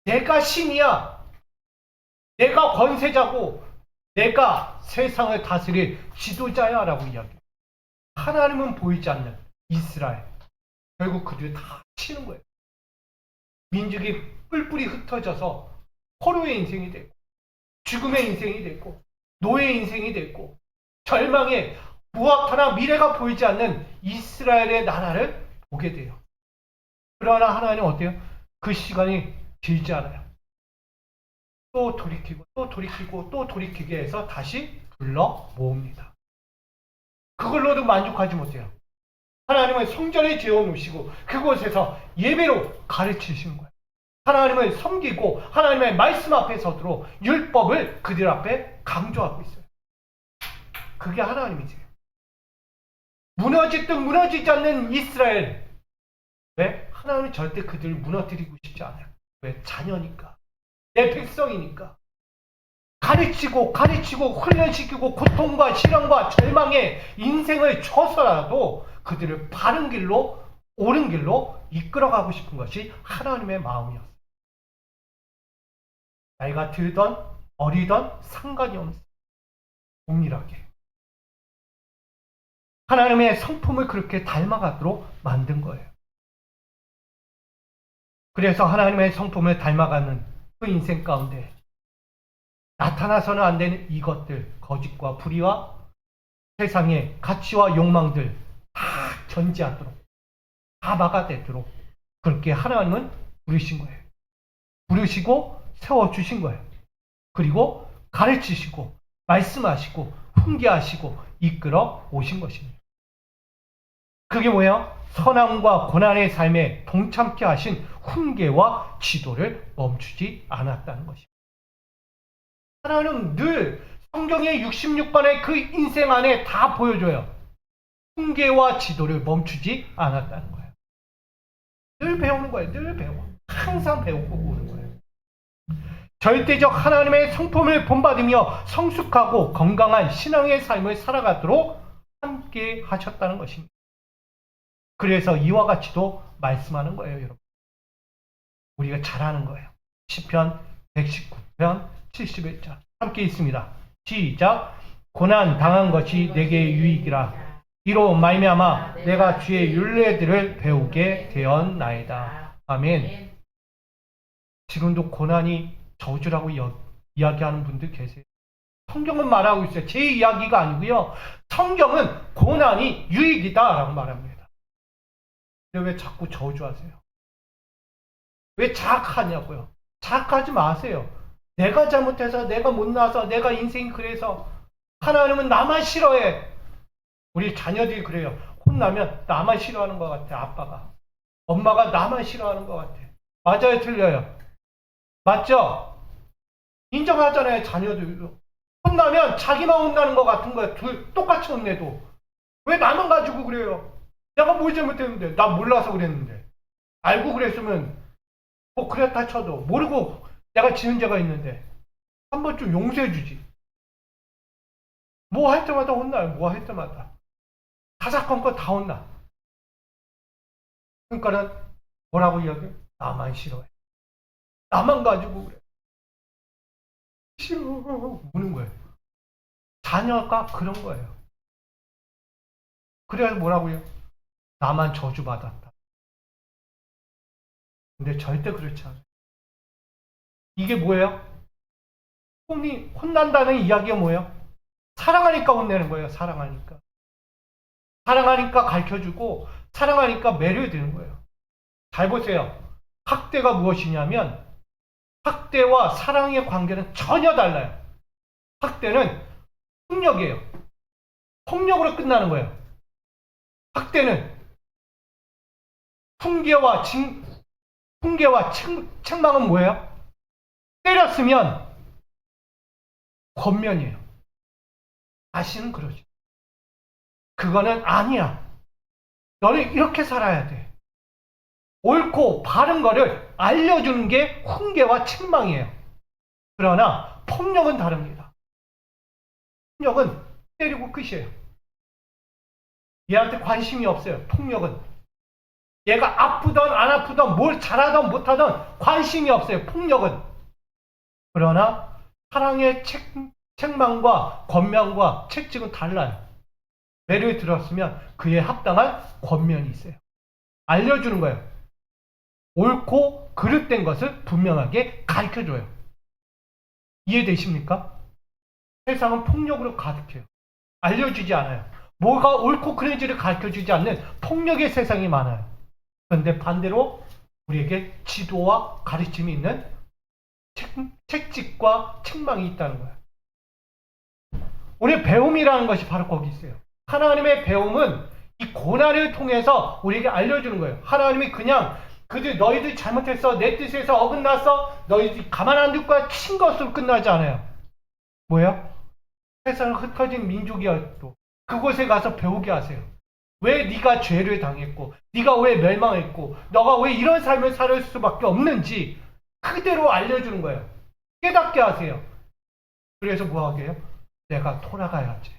내가 신이야. 내가 권세자고 내가 세상을 다스릴 지도자야 라고 이야기해요. 하나님은 보이지 않는 이스라엘. 결국 그들이 다 치는 거예요. 민족이 뿔뿔이 흩어져서 포로의 인생이 됐고 죽음의 인생이 됐고 노예의 인생이 됐고 절망의 무엇 하나 미래가 보이지 않는 이스라엘의 나라를 보게 돼요. 그러나 하나님은 어때요? 그 시간이 길지 않아요. 또 돌이키고 또 돌이키고 또 돌이키게 해서 다시 불러 모읍니다. 그걸로도 만족하지 못해요. 하나님은 성전에 재워놓으시고 그곳에서 예배로 가르치시는 거예요. 하나님을 섬기고 하나님의 말씀 앞에 서도록 율법을 그들 앞에 강조하고 있어요. 그게 하나님이세요. 무너질 듯 무너지지 않는 이스라엘. 왜? 하나님은 절대 그들을 무너뜨리고 싶지 않아요. 왜? 자녀니까. 내 백성이니까. 가르치고 훈련시키고 고통과 시련과 절망의 인생을 줘서라도 그들을 바른 길로 옳은 길로 이끌어가고 싶은 것이 하나님의 마음이었어요. 나이가 들던 어리던 상관이 없는 동일하게 하나님의 성품을 그렇게 닮아가도록 만든 거예요. 그래서 하나님의 성품을 닮아가는 그 인생 가운데 나타나서는 안 되는 이것들, 거짓과 불의와 세상의 가치와 욕망들 다 견제하도록, 다 막아내도록 그렇게 하나님은 부르신 거예요. 부르시고 세워주신 거예요. 그리고 가르치시고 말씀하시고 훈계하시고 이끌어 오신 것입니다. 그게 뭐예요? 선함과 고난의 삶에 동참케 하신 훈계와 지도를 멈추지 않았다는 것입니다. 하나님은 늘 성경의 66권의 그 인생 안에 다 보여줘요. 훈계와 지도를 멈추지 않았다는 거예요. 늘 배우는 거예요. 늘 배워. 항상 배우고 오는 거예요. 절대적 하나님의 성품을 본받으며 성숙하고 건강한 신앙의 삶을 살아가도록 함께 하셨다는 것입니다. 그래서 이와 같이도 말씀하는 거예요, 여러분. 우리가 잘하는 거예요. 시편 119편 71절 함께 있습니다. 시작. 고난 당한 것이 내게 유익이라. 이로 말미암아 내가 주의 율례들을 배우게 되었나이다. 아멘. 지금도 고난이 저주라고 이야기하는 분들 계세요. 성경은 말하고 있어요. 제 이야기가 아니고요. 성경은 고난이 유익이다라고 말합니다. 근데 왜 자꾸 저주하세요? 왜 자학하냐고요? 자학하지 마세요. 내가 잘못해서, 내가 못나서, 내가 인생이 그래서. 하나님은 나만 싫어해. 우리 자녀들이 그래요. 혼나면 나만 싫어하는 것 같아, 아빠가. 엄마가 나만 싫어하는 것 같아. 맞아요, 틀려요? 맞죠? 인정하잖아요, 자녀들도. 혼나면 자기만 혼나는 것 같은 거예요. 둘 똑같이 혼내도. 왜 나만 가지고 그래요? 내가 뭘 잘못했는데? 나 몰라서 그랬는데. 알고 그랬으면 뭐 그랬다 쳐도 모르고 내가 지은 죄가 있는데 한 번쯤 용서해 주지. 뭐 할 때마다 혼나요. 뭐 할 때마다. 사사건건 다 혼나. 그러니까는 뭐라고 이야기해? 나만 싫어해. 나만 가지고 그래. 싫어. 우는 거예요. 자녀가 그런 거예요. 그래서 뭐라고요? 나만 저주받았다. 근데 절대 그렇지 않아요. 이게 뭐예요? 혼난다는 이야기가 뭐예요? 사랑하니까 혼내는 거예요. 사랑하니까. 사랑하니까 가르쳐주고 사랑하니까 매료가 되는 거예요. 잘 보세요. 학대가 무엇이냐면 학대와 사랑의 관계는 전혀 달라요. 학대는 폭력이에요. 폭력으로 끝나는 거예요. 학대는 훈계와 책망은 뭐예요? 때렸으면 권면이에요. 다시는 그러지. 그거는 아니야. 너는 이렇게 살아야 돼. 옳고 바른 거를 알려주는 게 훈계와 책망이에요. 그러나 폭력은 다릅니다. 폭력은 때리고 끝이에요. 얘한테 관심이 없어요. 폭력은. 얘가 아프든 안 아프든 뭘 잘하든 못하든 관심이 없어요. 폭력은. 그러나 사랑의 책망과 권면과 책찍은 달라요. 매를 들었으면 그에 합당한 권면이 있어요. 알려주는 거예요. 옳고 그릇된 것을 분명하게 가르쳐줘요. 이해되십니까? 세상은 폭력으로 가득해요. 알려주지 않아요. 뭐가 옳고 그른지를 가르쳐주지 않는 폭력의 세상이 많아요. 그런데 반대로 우리에게 지도와 가르침이 있는 책찍과 책망이 있다는 거예요. 우리 배움이라는 것이 바로 거기 있어요. 하나님의 배움은 이 고난을 통해서 우리에게 알려주는 거예요. 하나님이 그냥 너희들 잘못했어, 내 뜻에서 어긋났어, 너희들이 가만 안 둘 거야 친 것으로 끝나지 않아요. 뭐예요? 세상을 흩어진 민족이어도 그곳에 가서 배우게 하세요. 왜 네가 죄를 당했고, 네가 왜 멸망했고, 너가 왜 이런 삶을 살 수밖에 없는지 그대로 알려주는 거예요. 깨닫게 하세요. 그래서 뭐 하게 해요? 내가 돌아가야지.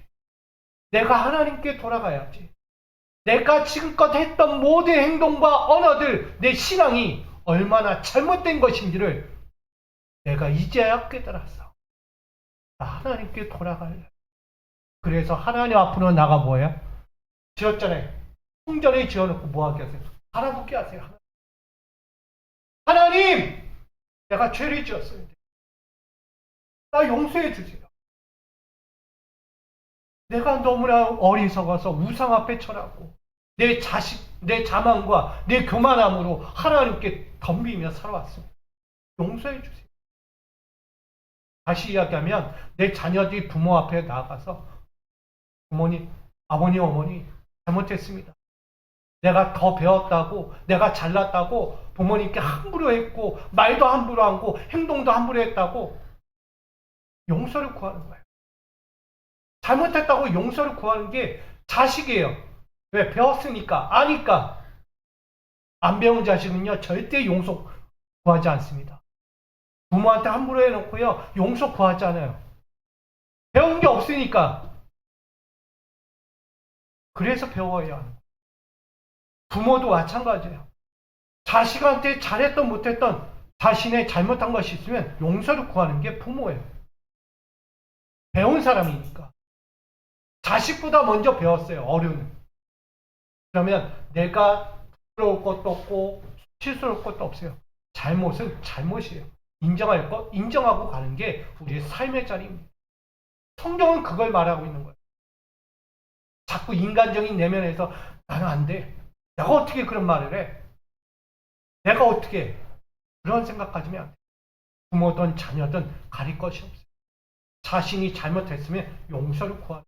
내가 하나님께 돌아가야지. 내가 지금껏 했던 모든 행동과 언어들, 내 신앙이 얼마나 잘못된 것인지를 내가 이제야 깨달았어. 나 하나님께 돌아갈래. 그래서 하나님 앞으로 나가 뭐예요? 지었잖아요. 성전에 지어놓고 뭐 하게 하세요? 바라보게 하세요. 하나님! 내가 죄를 지었어요. 나 용서해 주세요. 내가 너무나 어리석어서 우상 앞에 처하고 내 자만과 내 교만함으로 하나님께 덤비며 살아왔습니다. 용서해 주세요. 다시 이야기하면 내 자녀들이 부모 앞에 나가서 부모님, 아버님, 어머니 잘못했습니다. 내가 더 배웠다고, 내가 잘났다고 부모님께 함부로 했고 말도 함부로 하고 행동도 함부로 했다고 용서를 구하는 거예요. 잘못했다고 용서를 구하는 게 자식이에요. 왜? 배웠으니까, 아니까. 안 배운 자식은요 절대 용서 구하지 않습니다. 부모한테 함부로 해놓고요 용서 구하지 않아요. 배운 게 없으니까. 그래서 배워야 하는 거예요. 부모도 마찬가지예요. 자식한테 잘했던 못했던 자신의 잘못한 것이 있으면 용서를 구하는 게 부모예요. 배운 사람이니까. 자식보다 먼저 배웠어요. 어른은. 그러면 내가 부끄러울 것도 없고 실수할 것도 없어요. 잘못은 잘못이에요. 인정할 것 인정하고 가는 게 우리의 삶의 자리입니다. 성경은 그걸 말하고 있는 거예요. 자꾸 인간적인 내면에서 나는 안 돼. 내가 어떻게 그런 말을 해? 내가 어떻게 그런 생각 가지면 안 돼. 부모든 자녀든 가릴 것이 없어요. 자신이 잘못했으면 용서를 구하는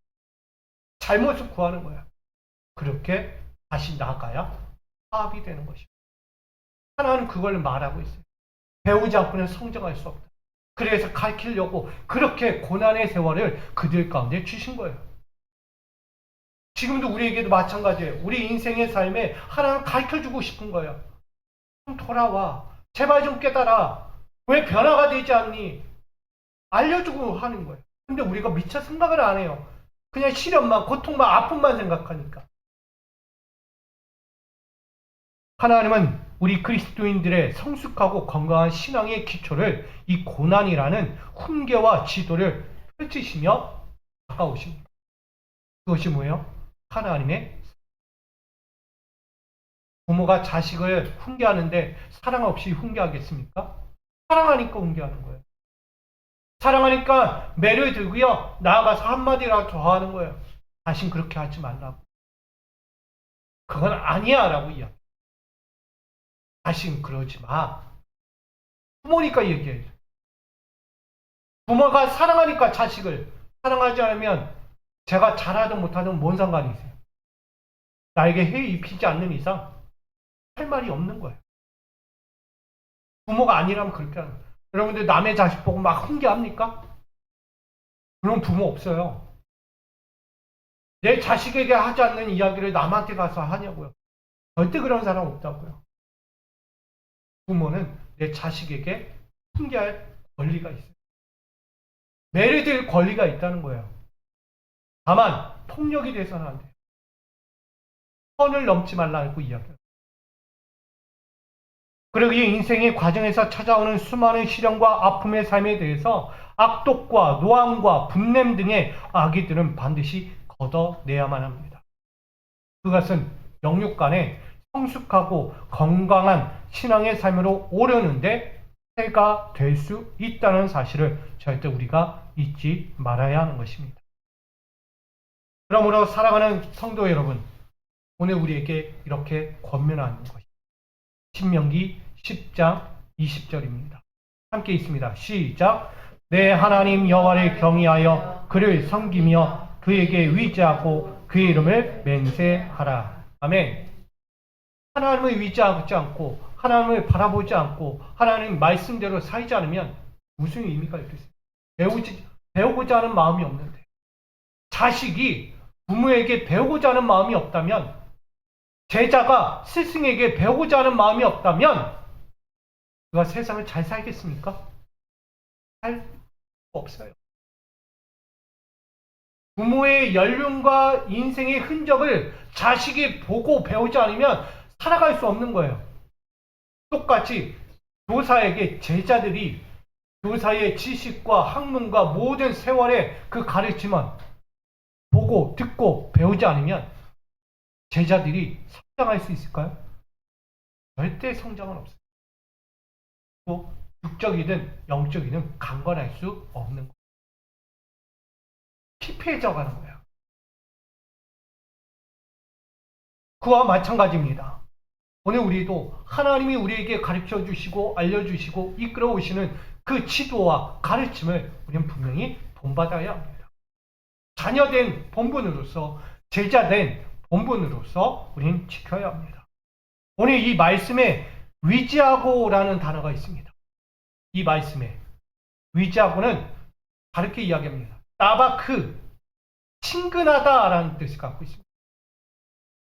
잘못을 구하는 거야. 그렇게 다시 나가야 화합이 되는 것입니다. 하나는 그걸 말하고 있어요. 배우지 않고는 성장할 수 없다. 그래서 가르치려고 그렇게 고난의 세월을 그들 가운데 주신 거예요. 지금도 우리에게도 마찬가지예요. 우리 인생의 삶에 하나는 가르쳐주고 싶은 거예요. 좀 돌아와. 제발 좀 깨달아. 왜 변화가 되지 않니? 알려주고 하는 거예요. 근데 우리가 미처 생각을 안 해요. 그냥 시련만, 고통만, 아픔만 생각하니까. 하나님은 우리 그리스도인들의 성숙하고 건강한 신앙의 기초를 이 고난이라는 훈계와 지도를 펼치시며 다가오십니다. 그것이 뭐예요? 하나님의 부모가 자식을 훈계하는데 사랑 없이 훈계하겠습니까? 사랑하니까 훈계하는 거예요. 사랑하니까 매를 들고요. 나아가서 한마디라도 더 하는 거예요. 다신 그렇게 하지 말라고. 그건 아니야 라고 이야기. 다신 그러지 마. 부모니까 얘기해요. 부모가 사랑하니까 자식을 사랑하지 않으면 제가 잘하든 못하든 뭔 상관이 있어요. 나에게 해에 입히지 않는 이상 할 말이 없는 거예요. 부모가 아니라면 그렇게 하는 거예요. 여러분들 남의 자식 보고 막 훈계합니까? 그런 부모 없어요. 내 자식에게 하지 않는 이야기를 남한테 가서 하냐고요. 절대 그런 사람 없다고요. 부모는 내 자식에게 훈계할 권리가 있어요. 매를 들 권리가 있다는 거예요. 다만 폭력이 돼서는 안 돼요. 선을 넘지 말라고 이야기해요. 그리고 이 인생의 과정에서 찾아오는 수많은 시련과 아픔의 삶에 대해서 악독과 노함과 분냄 등의 악의들은 반드시 걷어내야만 합니다. 그것은 영육 간에 성숙하고 건강한 신앙의 삶으로 오려는데 해가 될 수 있다는 사실을 절대 우리가 잊지 말아야 하는 것입니다. 그러므로 사랑하는 성도 여러분, 오늘 우리에게 이렇게 권면하는 것입니다. 신명기 10장 20절입니다. 함께 있습니다. 시작. 내 하나님 여호와를 경외하여 그를 섬기며 그에게 의지하고 그의 이름을 맹세하라. 아멘. 하나님을 의지하지 않고 하나님을 바라보지 않고 하나님 말씀대로 살지 않으면 무슨 의미가 있겠어요? 배우고자 하는 마음이 없는데 자식이 부모에게 배우고자 하는 마음이 없다면 제자가 스승에게 배우고자 하는 마음이 없다면 그가 세상을 잘 살겠습니까? 할 수 없어요. 부모의 연륜과 인생의 흔적을 자식이 보고 배우지 않으면 살아갈 수 없는 거예요. 똑같이 교사에게 제자들이 교사의 지식과 학문과 모든 세월의 그 가르침은 보고 듣고 배우지 않으면 제자들이 성장할 수 있을까요? 절대 성장은 없어요. 또 육적이든 영적이든 강건할 수 없는 거예요. 피폐해져 가는 거예요. 그와 마찬가지입니다. 오늘 우리도 하나님이 우리에게 가르쳐 주시고 알려주시고 이끌어 오시는 그 지도와 가르침을 우리는 분명히 본받아야 합니다. 자녀된 본분으로서 제자된 본분으로서 우리는 지켜야 합니다. 오늘 이 말씀에 위지하고라는 단어가 있습니다. 이 말씀에 위지하고는 다르게 이야기합니다. 따바크, 친근하다라는 뜻을 갖고 있습니다.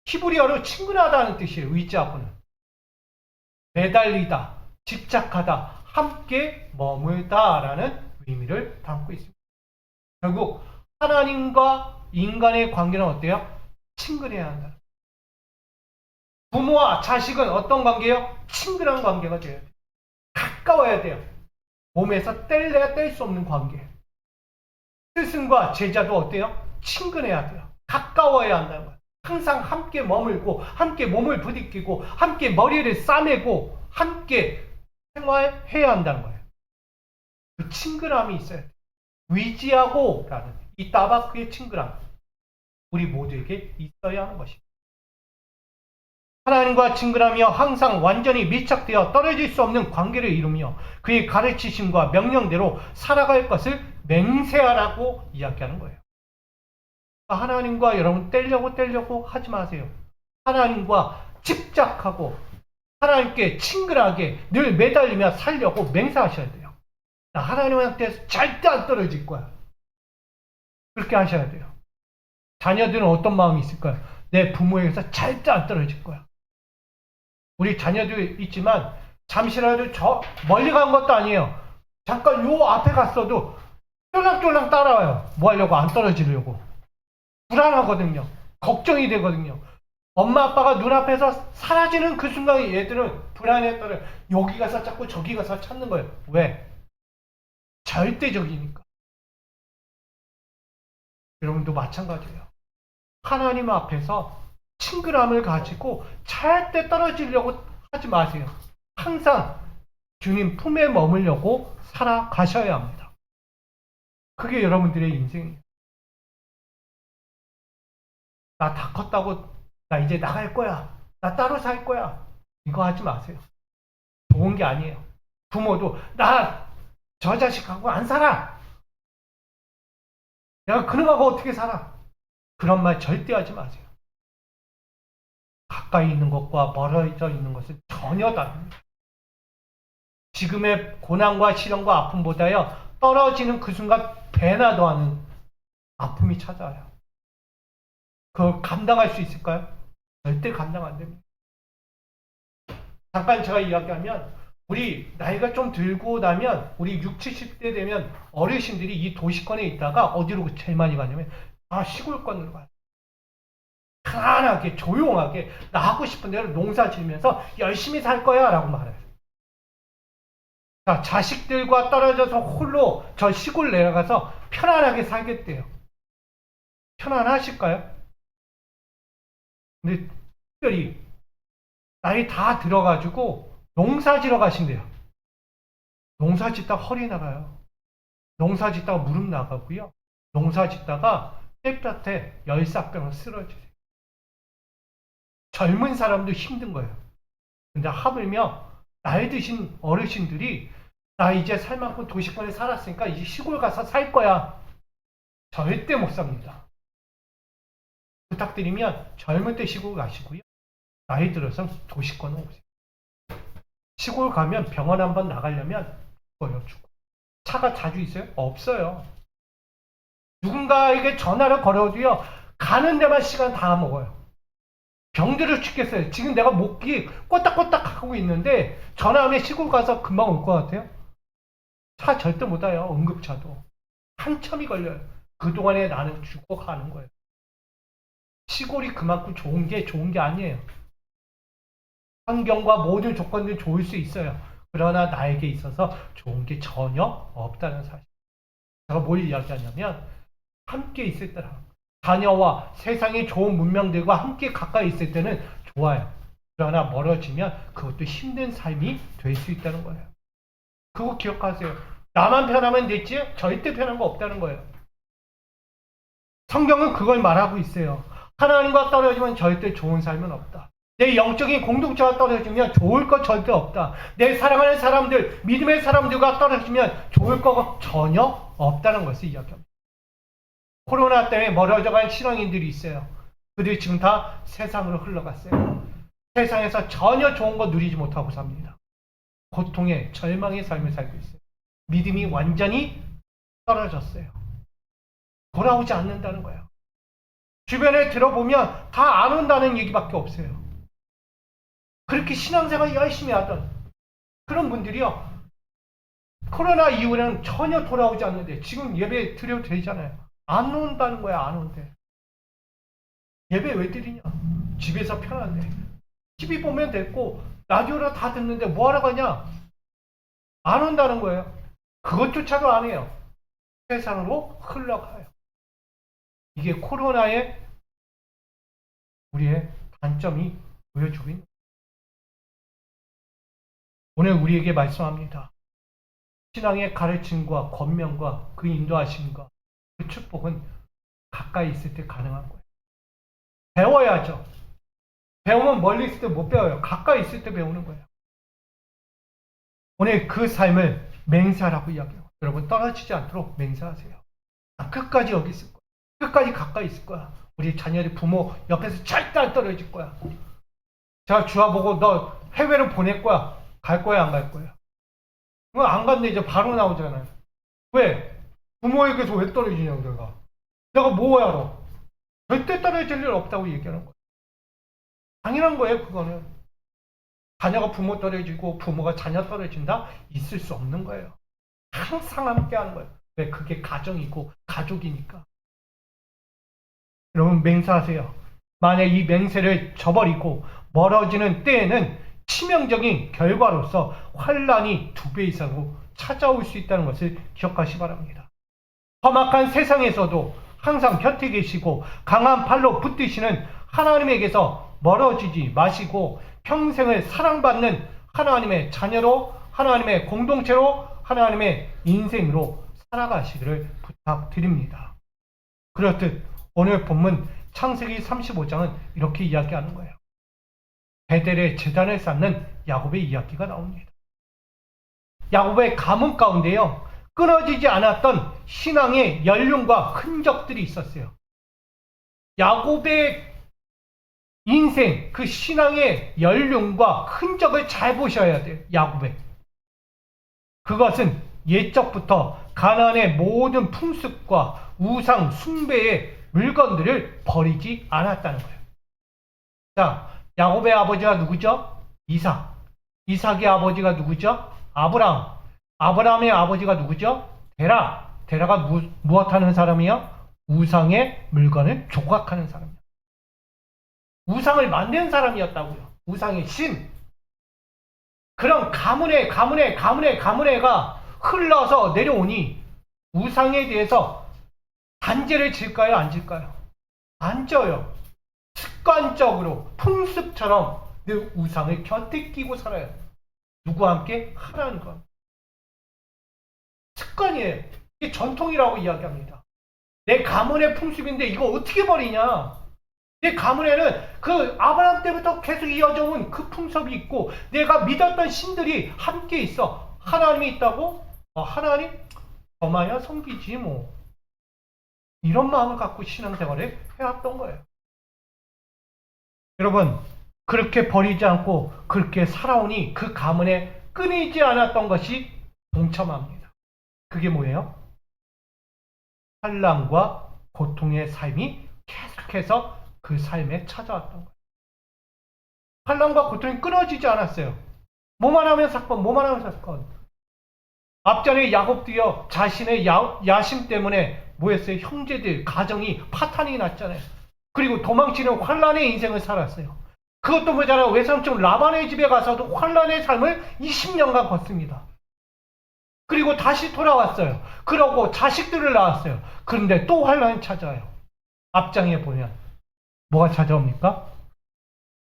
히브리어로 친근하다는 뜻이에요. 위지하고는 매달리다, 집착하다, 함께 머물다라는 의미를 담고 있습니다. 결국 하나님과 인간의 관계는 어때요? 친근해야 한다. 부모와 자식은 어떤 관계예요? 친근한 관계가 돼야 돼요. 가까워야 돼요. 몸에서 뗄래야 뗄 수 없는 관계. 스승과 제자도 어때요? 친근해야 돼요. 가까워야 한다는 거예요. 항상 함께 머물고 함께 몸을 부딪히고 함께 머리를 싸매고 함께 생활해야 한다는 거예요. 그 친근함이 있어야 돼요. 위지하고라는 이 따바크의 친근함 우리 모두에게 있어야 하는 것입니다. 하나님과 친근하며 항상 완전히 밀착되어 떨어질 수 없는 관계를 이루며 그의 가르치심과 명령대로 살아갈 것을 맹세하라고 이야기하는 거예요. 하나님과 여러분 떼려고 하지 마세요. 하나님과 집착하고 하나님께 친근하게 늘 매달리며 살려고 맹세하셔야 돼요. 나 하나님한테 절대 안 떨어질 거야. 그렇게 하셔야 돼요. 자녀들은 어떤 마음이 있을까요? 내 부모에게서 절대 안 떨어질 거야. 우리 자녀도 있지만 잠시라도 저 멀리 간 것도 아니에요. 잠깐 요 앞에 갔어도 쫄랑쫄랑 따라와요. 뭐 하려고? 안 떨어지려고. 불안하거든요. 걱정이 되거든요. 엄마 아빠가 눈앞에서 사라지는 그 순간에 얘들은 불안했더니 여기 가서 찾고 저기 가서 찾는 거예요. 왜? 절대적이니까. 여러분도 마찬가지예요. 하나님 앞에서 친근함을 가지고 절대 떨어지려고 하지 마세요. 항상 주님 품에 머물려고 살아가셔야 합니다. 그게 여러분들의 인생이에요. 나 다 컸다고 나 이제 나갈 거야. 나 따로 살 거야. 이거 하지 마세요. 좋은 게 아니에요. 부모도 나 저 자식하고 안 살아. 내가 그놈하고 어떻게 살아. 그런 말 절대 하지 마세요. 가까이 있는 것과 멀어져 있는 것은 전혀 다릅니다. 지금의 고난과 시련과 아픔보다요 떨어지는 그 순간 배나 더하는 아픔이 찾아와요. 그걸 감당할 수 있을까요? 절대 감당 안 됩니다. 잠깐 제가 이야기하면 우리 나이가 좀 들고 나면 우리 60, 70대 되면 어르신들이 이 도시권에 있다가 어디로 제일 많이 가냐면 시골권으로 가요. 편안하게 조용하게 나 하고 싶은 대로 농사 지으면서 열심히 살 거야 라고 말해요. 자, 자식들과 떨어져서 홀로 저 시골 내려가서 편안하게 살겠대요. 편안하실까요? 근데 특별히 나이 다 들어가지고 농사 지러 가신대요. 농사 짓다가 허리 나가요. 농사 짓다가 무릎 나가고요. 농사 짓다가 땡볕에 열사병을 쓰러지세요. 젊은 사람도 힘든 거예요. 근데 하물며 나이 드신 어르신들이 나 이제 살 만큼 도시권에 살았으니까 이제 시골 가서 살 거야. 절대 못 삽니다. 부탁드리면 젊을 때 시골 가시고요. 나이 들어서 도시권에 오세요. 시골 가면 병원 한번 나가려면 죽어요. 차가 자주 있어요? 없어요. 누군가에게 전화를 걸어도요. 가는 데만 시간 다 먹어요. 병들어 죽겠어요. 지금 내가 목이 꼬딱꼬딱 하고 있는데 전화하면 시골 가서 금방 올 것 같아요? 차 절대 못 와요. 응급차도. 한참이 걸려요. 그동안에 나는 죽어가는 거예요. 시골이 그만큼 좋은 게 아니에요. 환경과 모든 조건들이 좋을 수 있어요. 그러나 나에게 있어서 좋은 게 전혀 없다는 사실. 제가 뭘 이야기하냐면 함께 있을 때랑 자녀와 세상의 좋은 문명들과 함께 가까이 있을 때는 좋아요. 그러나 멀어지면 그것도 힘든 삶이 될 수 있다는 거예요. 그거 기억하세요. 나만 편하면 됐지 절대 편한 거 없다는 거예요. 성경은 그걸 말하고 있어요. 하나님과 떨어지면 절대 좋은 삶은 없다. 내 영적인 공동체와 떨어지면 좋을 것 절대 없다. 내 사랑하는 사람들, 믿음의 사람들과 떨어지면 좋을 것 전혀 없다는 것을 이야기합니다. 코로나 때문에 멀어져간 신앙인들이 있어요. 그들이 지금 다 세상으로 흘러갔어요. 세상에서 전혀 좋은 거 누리지 못하고 삽니다. 고통의 절망의 삶을 살고 있어요. 믿음이 완전히 떨어졌어요. 돌아오지 않는다는 거예요. 주변에 들어보면 다 안 온다는 얘기밖에 없어요. 그렇게 신앙생활 열심히 하던 그런 분들이요. 코로나 이후에는 전혀 돌아오지 않는데 지금 예배 드려도 되잖아요. 안 온다는 거야. 안 온대. 예배 왜 드리냐? 집에서 편한데. TV 보면 됐고 라디오로 다 듣는데 뭐하러 가냐? 안 온다는 거예요. 그것조차도 안 해요. 세상으로 흘러가요. 이게 코로나의 우리의 단점이 보여주고 있는 거예요. 오늘 우리에게 말씀합니다. 신앙의 가르침과 권면과 그 인도하심과 그 축복은 가까이 있을 때 가능한 거예요. 배워야죠. 배우면 멀리 있을 때 못 배워요. 가까이 있을 때 배우는 거예요. 오늘 그 삶을 맹세하라고 이야기해요. 여러분 떨어지지 않도록 맹세하세요. 끝까지 여기 있을 거야. 끝까지 가까이 있을 거야. 우리 자녀들 부모 옆에서 절대 안 떨어질 거야. 제가 주아 보고 너 해외로 보낼 거야. 갈 거야 안 갈 거야. 안 갔는데 이제 바로 나오잖아요. 왜? 부모에게서 왜 떨어지냐고 내가. 내가 뭐 알아. 절대 떨어질 일 없다고 얘기하는 거예요. 당연한 거예요 그거는. 자녀가 부모 떨어지고 부모가 자녀 떨어진다? 있을 수 없는 거예요. 항상 함께 하는 거예요. 왜? 그게 가정이고 가족이니까. 여러분 맹세하세요. 만약 이 맹세를 저버리고 멀어지는 때에는 치명적인 결과로서 환란이 2배 이상으로 찾아올 수 있다는 것을 기억하시 기 바랍니다. 험악한 세상에서도 항상 곁에 계시고 강한 팔로 붙드시는 하나님에게서 멀어지지 마시고 평생을 사랑받는 하나님의 자녀로, 하나님의 공동체로, 하나님의 인생으로 살아가시기를 부탁드립니다. 그렇듯 오늘 본문 창세기 35장은 이렇게 이야기하는 거예요. 베델에 제단을 쌓는 야곱의 이야기가 나옵니다. 야곱의 가문 가운데요, 끊어지지 않았던 신앙의 연륜과 흔적들이 있었어요. 야곱의 인생, 그 신앙의 연륜과 흔적을 잘 보셔야 돼요. 야곱의. 그것은 옛적부터 가나안의 모든 풍습과 우상 숭배의 물건들을 버리지 않았다는 거예요. 자, 야곱의 아버지가 누구죠? 이삭. 이삭의 아버지가 누구죠? 아브라함. 아브라함의 아버지가 누구죠? 데라. 데라가 무엇하는 사람이요? 우상의 물건을 조각하는 사람이요. 우상을 만든 사람이었다고요. 우상의 신. 그런 가문에가 흘러서 내려오니 우상에 대해서 단죄를 질까요? 안 질까요? 안 져요. 습관적으로 풍습처럼 늘 우상을 곁에 끼고 살아요. 누구와 함께? 하나님과. 습관이에요. 이게 전통이라고 이야기합니다. 내 가문의 풍습인데 이거 어떻게 버리냐? 내 가문에는 그 아브라함 때부터 계속 이어져 온 그 풍습이 있고 내가 믿었던 신들이 함께 있어. 하나님이 있다고? 하나님? 저마야 섬기지 뭐. 이런 마음을 갖고 신앙생활을 해왔던 거예요. 여러분, 그렇게 버리지 않고 그렇게 살아오니 그 가문에 끊이지 않았던 것이 동참합니다. 그게 뭐예요? 환난과 고통의 삶이 계속해서 그 삶에 찾아왔던 거예요. 환난과 고통이 끊어지지 않았어요. 뭐만 하면 사건, 뭐만 하면 사건. 앞전에 야곱도요, 자신의 야심 때문에 뭐였어요? 형제들, 가정이 파탄이 났잖아요. 그리고 도망치는 환난의 인생을 살았어요. 그것도 모자라 외삼촌 라반의 집에 가서도 환난의 삶을 20년간 걷습니다. 그리고 다시 돌아왔어요. 그러고 자식들을 낳았어요. 그런데 또 환난이 찾아와요. 앞장에 보면 뭐가 찾아옵니까?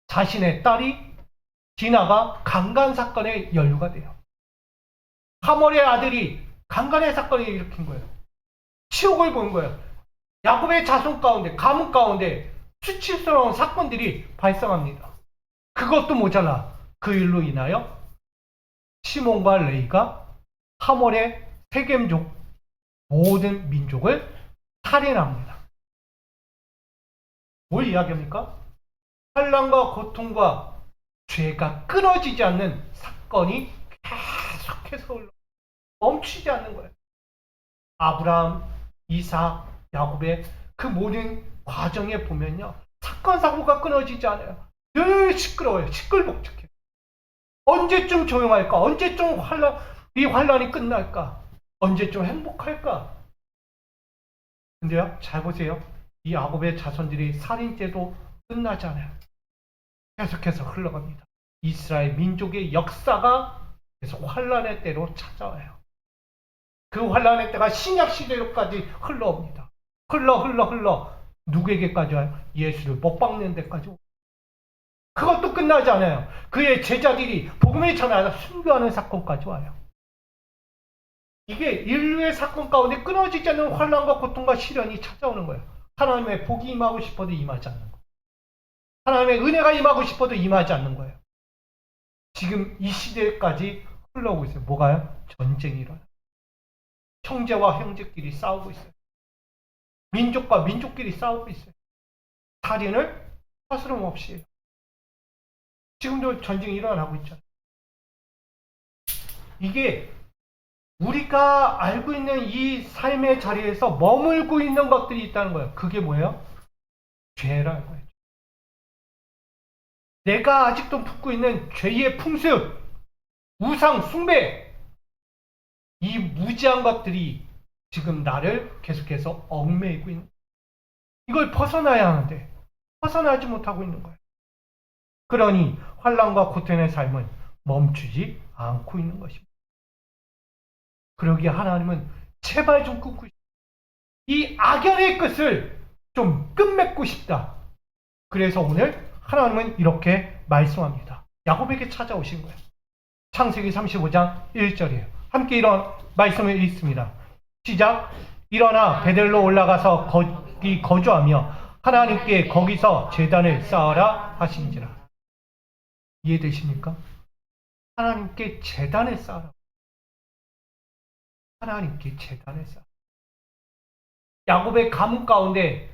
자신의 딸이 디나가 강간 사건에 연루가 돼요. 하몰의 아들이 강간의 사건을 일으킨 거예요. 치욕을 본 거예요. 야곱의 자손 가운데, 가문 가운데 수치스러운 사건들이 발생합니다. 그것도 모자라 그 일로 인하여 시몬과 레이가 하몰의 세겜족 모든 민족을 살인합니다. 뭘 이야기합니까? 환난과 고통과 죄가 끊어지지 않는 사건이 계속해서 멈추지 않는 거예요. 아브라함, 이삭, 야곱의 그 모든 과정에 보면요, 사건 사고가 끊어지지 않아요. 늘 시끄러워요. 시끌벅적해요. 언제쯤 조용할까? 언제쯤 이 환란이 끝날까? 언제쯤 행복할까? 근데요, 잘 보세요. 이 야곱의 자손들이 살인죄도 끝나지 않아요. 계속해서 흘러갑니다. 이스라엘 민족의 역사가 계속 환란의 때로 찾아와요. 그 환란의 때가 신약 시대로까지 흘러옵니다. 흘러 누구에게까지 와요? 예수를 못 박는 데까지 와요. 그것도 끝나지 않아요. 그의 제자들이 복음을 전하다 순교하는 사건까지 와요. 이게 인류의 사건 가운데 끊어지지 않는 환난과 고통과 시련이 찾아오는 거예요. 하나님의 복이 임하고 싶어도 임하지 않는 거예요. 하나님의 은혜가 임하고 싶어도 임하지 않는 거예요. 지금 이 시대까지 흘러오고 있어요. 뭐가요? 전쟁이 일어나요. 형제와 형제끼리 싸우고 있어요. 민족과 민족끼리 싸우고 있어요. 살인을 허스름없이 해요. 지금도 전쟁이 일어나고 있잖아요. 이게 우리가 알고 있는 이 삶의 자리에서 머물고 있는 것들이 있다는 거예요. 그게 뭐예요? 죄라는 거예요. 내가 아직도 품고 있는 죄의 풍습, 우상 숭배, 이 무지한 것들이 지금 나를 계속해서 얽매이고 있는 거예요. 이걸 벗어나야 하는데 벗어나지 못하고 있는 거예요. 그러니 환난과 고통의 삶은 멈추지 않고 있는 것입니다. 그러기에 하나님은 제발 좀 끊고 싶다. 이 악연의 끝을 좀 끝맺고 싶다. 그래서 오늘 하나님은 이렇게 말씀합니다. 야곱에게 찾아오신 거예요. 창세기 35장 1절이에요. 함께 이런 말씀을 읽습니다. 시작. 일어나 베델로 올라가서 거기 거주하며 하나님께 거기서 제단을 쌓아라 하신지라. 이해되십니까? 하나님께 제단을 쌓아라. 하나님께 제단을 쌓아라. 야곱의 가문 가운데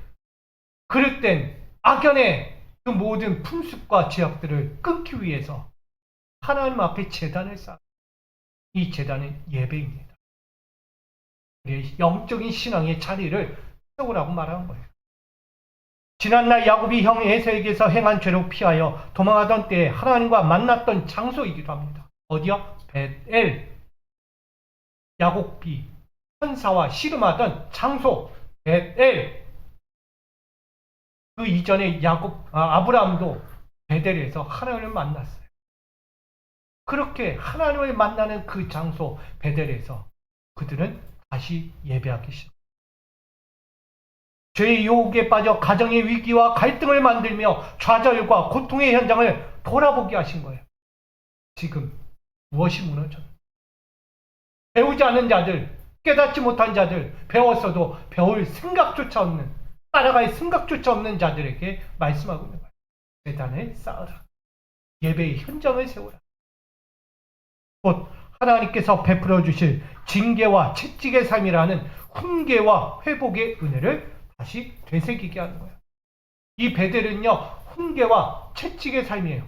그릇된 악연의 그 모든 풍습과 죄악들을 끊기 위해서 하나님 앞에 제단을 쌓아. 이 제단은 예배입니다. 우리의 영적인 신앙의 자리를 세우라고 말하는 거예요. 지난날 야곱이 형 에서에게서 행한 죄로 피하여 도망하던 때에 하나님과 만났던 장소이기도 합니다. 어디요? 벳엘. 야곱이 천사와 씨름하던 장소 벳엘. 그 이전에 아브라함도 베델에서 하나님을 만났어요. 그렇게 하나님을 만나는 그 장소 베델에서 그들은 다시 예배하기 시작합니다. 죄의 유혹에 빠져 가정의 위기와 갈등을 만들며 좌절과 고통의 현장을 돌아보게 하신 거예요. 지금 무엇이 무너졌는지. 배우지 않은 자들, 깨닫지 못한 자들, 배웠어도 배울 생각조차 없는, 따라갈 생각조차 없는 자들에게 말씀하고 있는 거예요. 제단을 쌓으라. 예배의 현장을 세우라. 곧 하나님께서 베풀어 주실 징계와 채찍의 삶이라는 훈계와 회복의 은혜를 다시 되새기게 하는 거예요. 이 베델은요, 훈계와 채찍의 삶이에요.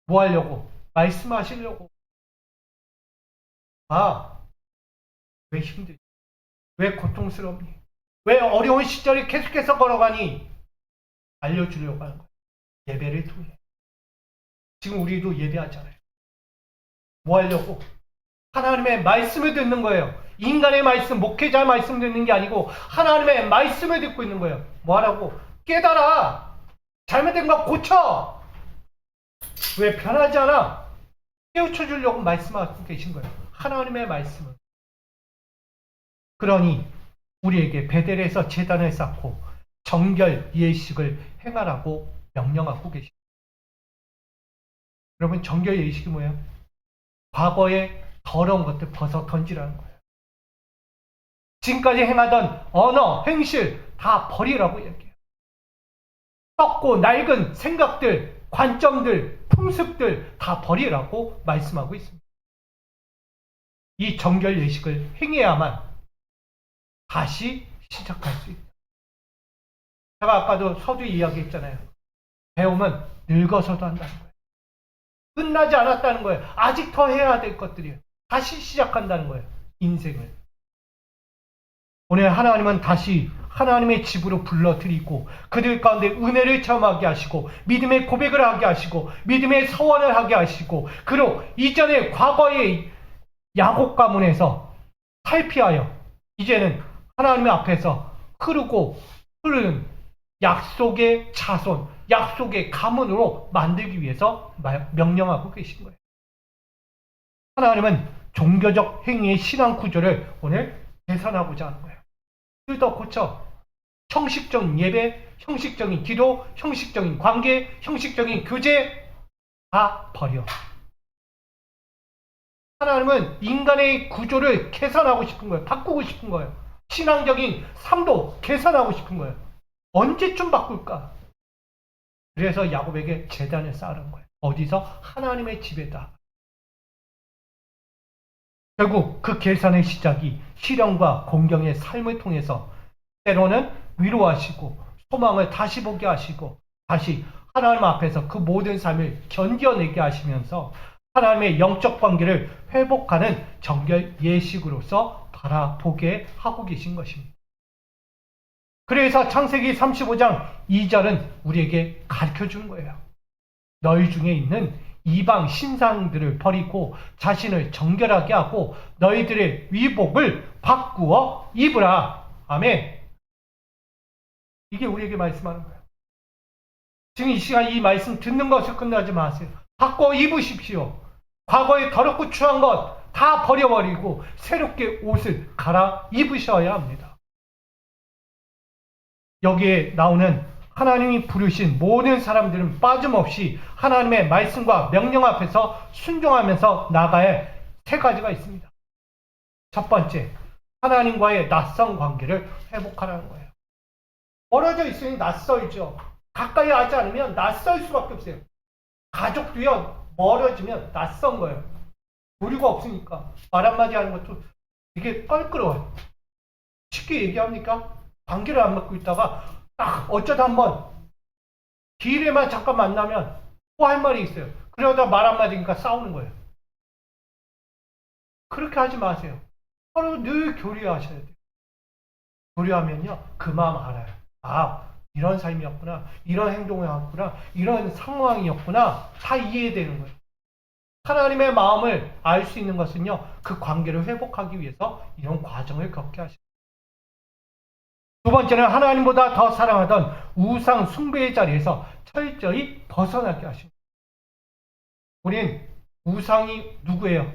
뭐 하려고? 말씀하시려고. 왜 힘들지? 왜 고통스럽니? 왜 어려운 시절이 계속해서 걸어가니? 알려주려고 하는 거예요. 예배를 통해. 지금 우리도 예배하잖아요. 뭐 하려고? 하나님의 말씀을 듣는 거예요. 인간의 말씀, 목회자의 말씀 듣는 게 아니고 하나님의 말씀을 듣고 있는 거예요. 뭐 하라고? 깨달아. 잘못된 거 고쳐. 왜 변하지 않아? 깨우쳐 주려고 말씀하고 계신 거예요. 하나님의 말씀은. 그러니 우리에게 베델에서 제단을 쌓고 정결 예식을 행하라고 명령하고 계십니다. 여러분, 정결 예식이 뭐예요? 과거의 더러운 것들 벗어 던지라는 거예요. 지금까지 행하던 언어, 행실 다 버리라고 얘기해요. 썩고 낡은 생각들, 관점들, 풍습들 다 버리라고 말씀하고 있습니다. 이 정결 예식을 행해야만 다시 시작할 수 있다. 제가 아까도 서두 이야기했잖아요. 배움은 늙어서도 한다는 거예요. 끝나지 않았다는 거예요. 아직 더 해야 될 것들이에요. 다시 시작한다는 거예요. 인생을. 오늘 하나님은 다시 하나님의 집으로 불러들이고 그들 가운데 은혜를 체험하게 하시고 믿음의 고백을 하게 하시고 믿음의 서원을 하게 하시고 그리고 이전에 과거의 야곱 가문에서 탈피하여 이제는 하나님의 앞에서 흐르는 약속의 자손, 약속의 가문으로 만들기 위해서 명령하고 계신 거예요. 하나님은 종교적 행위의 신앙 구조를 오늘 개선하고자 하는 거예요. 뜯어 고쳐. 형식적인 예배, 형식적인 기도, 형식적인 관계, 형식적인 교제 다 버려. 하나님은 인간의 구조를 개선하고 싶은 거예요. 바꾸고 싶은 거예요. 신앙적인 삶도 개선하고 싶은 거예요. 언제쯤 바꿀까? 그래서 야곱에게 제단을 쌓으는 거예요. 어디서? 하나님의 집에다. 결국 그 계산의 시작이 시련과 공경의 삶을 통해서 때로는 위로하시고 소망을 다시 보게 하시고 다시 하나님 앞에서 그 모든 삶을 견뎌내게 하시면서 하나님의 영적 관계를 회복하는 정결 예식으로서 바라보게 하고 계신 것입니다. 그래서 창세기 35장 2절은 우리에게 가르쳐 주는 거예요. 너희 중에 있는 이방 신상들을 버리고 자신을 정결하게 하고 너희들의 위복을 바꾸어 입으라. 아멘. 이게 우리에게 말씀하는 거예요. 지금 이 시간 이 말씀 듣는 것을 끝나지 마세요. 바꿔 입으십시오. 과거에 더럽고 추한 것 다 버려버리고 새롭게 옷을 갈아 입으셔야 합니다. 여기에 나오는 하나님이 부르신 모든 사람들은 빠짐없이 하나님의 말씀과 명령 앞에서 순종하면서 나가야 할 세 가지가 있습니다. 첫 번째, 하나님과의 낯선 관계를 회복하라는 거예요. 멀어져 있으니 낯설죠. 가까이 하지 않으면 낯설 수밖에 없어요. 가족도요, 멀어지면 낯선 거예요. 교류가 없으니까 말 한마디 하는 것도 되게 껄끄러워요. 쉽게 얘기합니까? 관계를 안 맺고 있다가 딱 어쩌다 한번 길에만 잠깐 만나면 또 할 말이 있어요. 그러다 말 한마디니까 싸우는 거예요. 그렇게 하지 마세요. 서로 늘 교류하셔야 돼요. 교류하면요, 그 마음 알아요. 아, 이런 삶이었구나, 이런 행동을 했구나, 이런 상황이었구나, 다 이해되는 거예요. 하나님의 마음을 알 수 있는 것은요, 그 관계를 회복하기 위해서 이런 과정을 겪게 하십니다. 두 번째는 하나님보다 더 사랑하던 우상 숭배의 자리에서 철저히 벗어나게 하십니다. 우린 우상이 누구예요?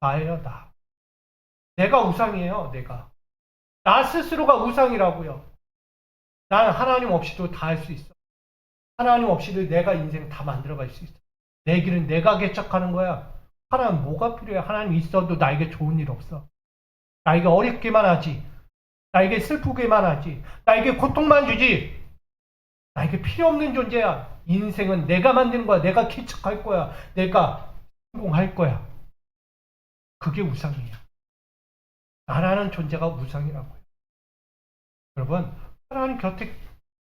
나예요, 나. 내가 우상이에요, 내가. 나 스스로가 우상이라고요. 난 하나님 없이도 다 할 수 있어. 하나님 없이도 내가 인생 다 만들어갈 수 있어. 내 길은 내가 개척하는 거야. 하나님 뭐가 필요해? 하나님 있어도 나에게 좋은 일 없어. 나에게 어렵게만 하지. 나에게 슬프게만 하지. 나에게 고통만 주지. 나에게 필요 없는 존재야. 인생은 내가 만드는 거야. 내가 개척할 거야. 내가 성공할 거야. 그게 우상이에요. 나라는 존재가 우상이라고요. 여러분, 하나님 곁에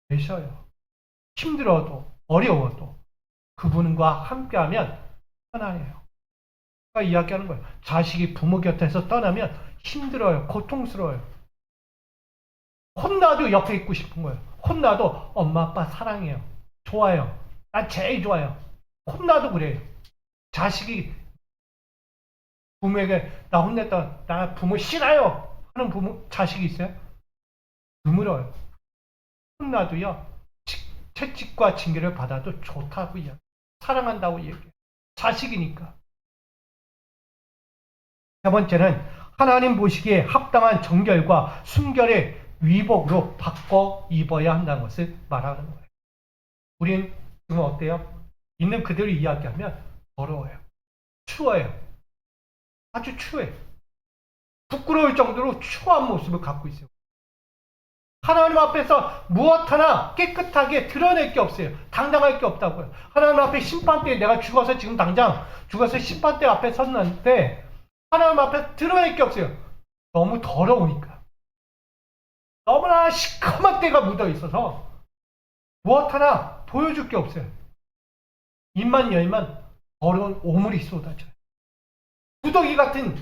계셔요. 힘들어도 어려워도 그분과 함께하면 편안해요. 그러니까 이야기하는 거예요. 자식이 부모 곁에서 떠나면 힘들어요. 고통스러워요. 혼나도 옆에 있고 싶은 거예요. 혼나도 엄마 아빠 사랑해요. 좋아요. 난 제일 좋아요. 혼나도 그래요. 자식이 부모에게 나 혼냈다, 나 부모 싫어요 하는 부모 자식이 있어요? 드물어요. 혼나도요, 채찍과 징계를 받아도 좋다고 이야기해요. 사랑한다고 얘기해요. 자식이니까. 세 번째는 하나님 보시기에 합당한 정결과 순결의 위복으로 바꿔 입어야 한다는 것을 말하는 거예요. 우린 지금 어때요? 있는 그대로 이야기하면 더러워요. 추워요. 아주 추워요. 부끄러울 정도로 추한 모습을 갖고 있어요. 하나님 앞에서 무엇 하나 깨끗하게 드러낼 게 없어요. 당당할 게 없다고요. 하나님 앞에 심판대에 내가 죽어서 지금 당장 죽어서 심판대 앞에 섰는데 하나님 앞에 드러낼 게 없어요. 너무 더러우니까. 너무나 시커먼 때가 묻어 있어서 무엇 하나 보여줄 게 없어요. 입만 열면 더러운 오물이 쏟아져요. 구더기 같은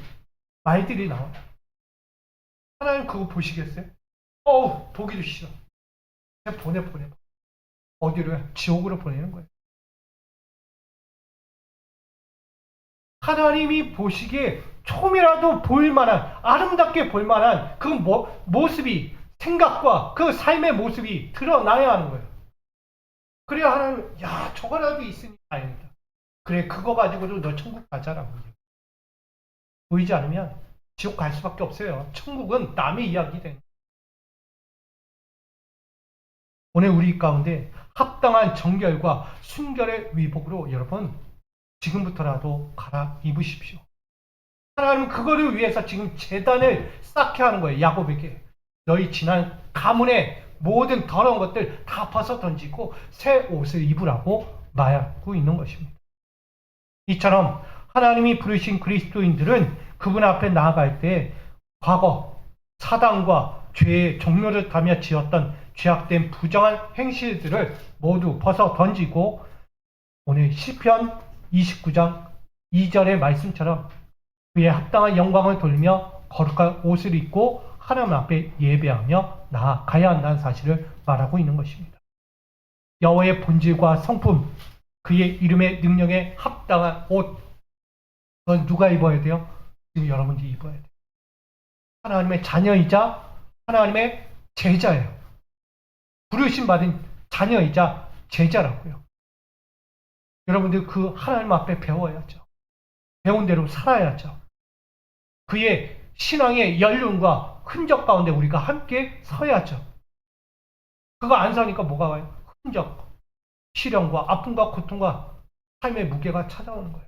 말들이 나와요. 하나님 그거 보시겠어요? 어우, 보기도 싫어. 그냥 보내. 어디로요? 지옥으로 보내는 거예요. 하나님이 보시기에 조금이라도 보일만한, 아름답게 보일만한 그 모습이, 생각과 그 삶의 모습이 드러나야 하는 거예요. 그래야 하나님, 야, 저거라도 있으니 다행이다. 그래, 그거 가지고도 너 천국 가자라고. 보이지 않으면 지옥 갈 수밖에 없어요. 천국은 남의 이야기된. 오늘 우리 가운데 합당한 정결과 순결의 위복으로 여러분 지금부터라도 갈아 입으십시오. 하나님은 그거를 위해서 지금 제단을 쌓게 하는 거예요. 야곱에게. 너희 지난 가문의 모든 더러운 것들 다 벗어 던지고 새 옷을 입으라고 말하고 있는 것입니다. 이처럼 하나님이 부르신 그리스도인들은 그분 앞에 나아갈 때 과거 사단과 죄의 종로를 타며 지었던 죄악된 부정한 행실들을 모두 벗어 던지고 오늘 시편 29장 2절의 말씀처럼 그의 합당한 영광을 돌리며 거룩한 옷을 입고 하나님 앞에 예배하며 나아가야 한다는 사실을 말하고 있는 것입니다. 여호와의 본질과 성품, 그의 이름의 능력에 합당한 옷, 그건 누가 입어야 돼요? 지금 여러분들이 입어야 돼요. 하나님의 자녀이자 하나님의 제자예요. 부르심 받은 자녀이자 제자라고요. 여러분들 그 하나님 앞에 배워야죠. 배운 대로 살아야죠. 그의 신앙의 연륜과 흔적 가운데 우리가 함께 서야죠. 그거 안 서니까 뭐가 와요? 흔적, 시련과 아픔과 고통과 삶의 무게가 찾아오는 거예요.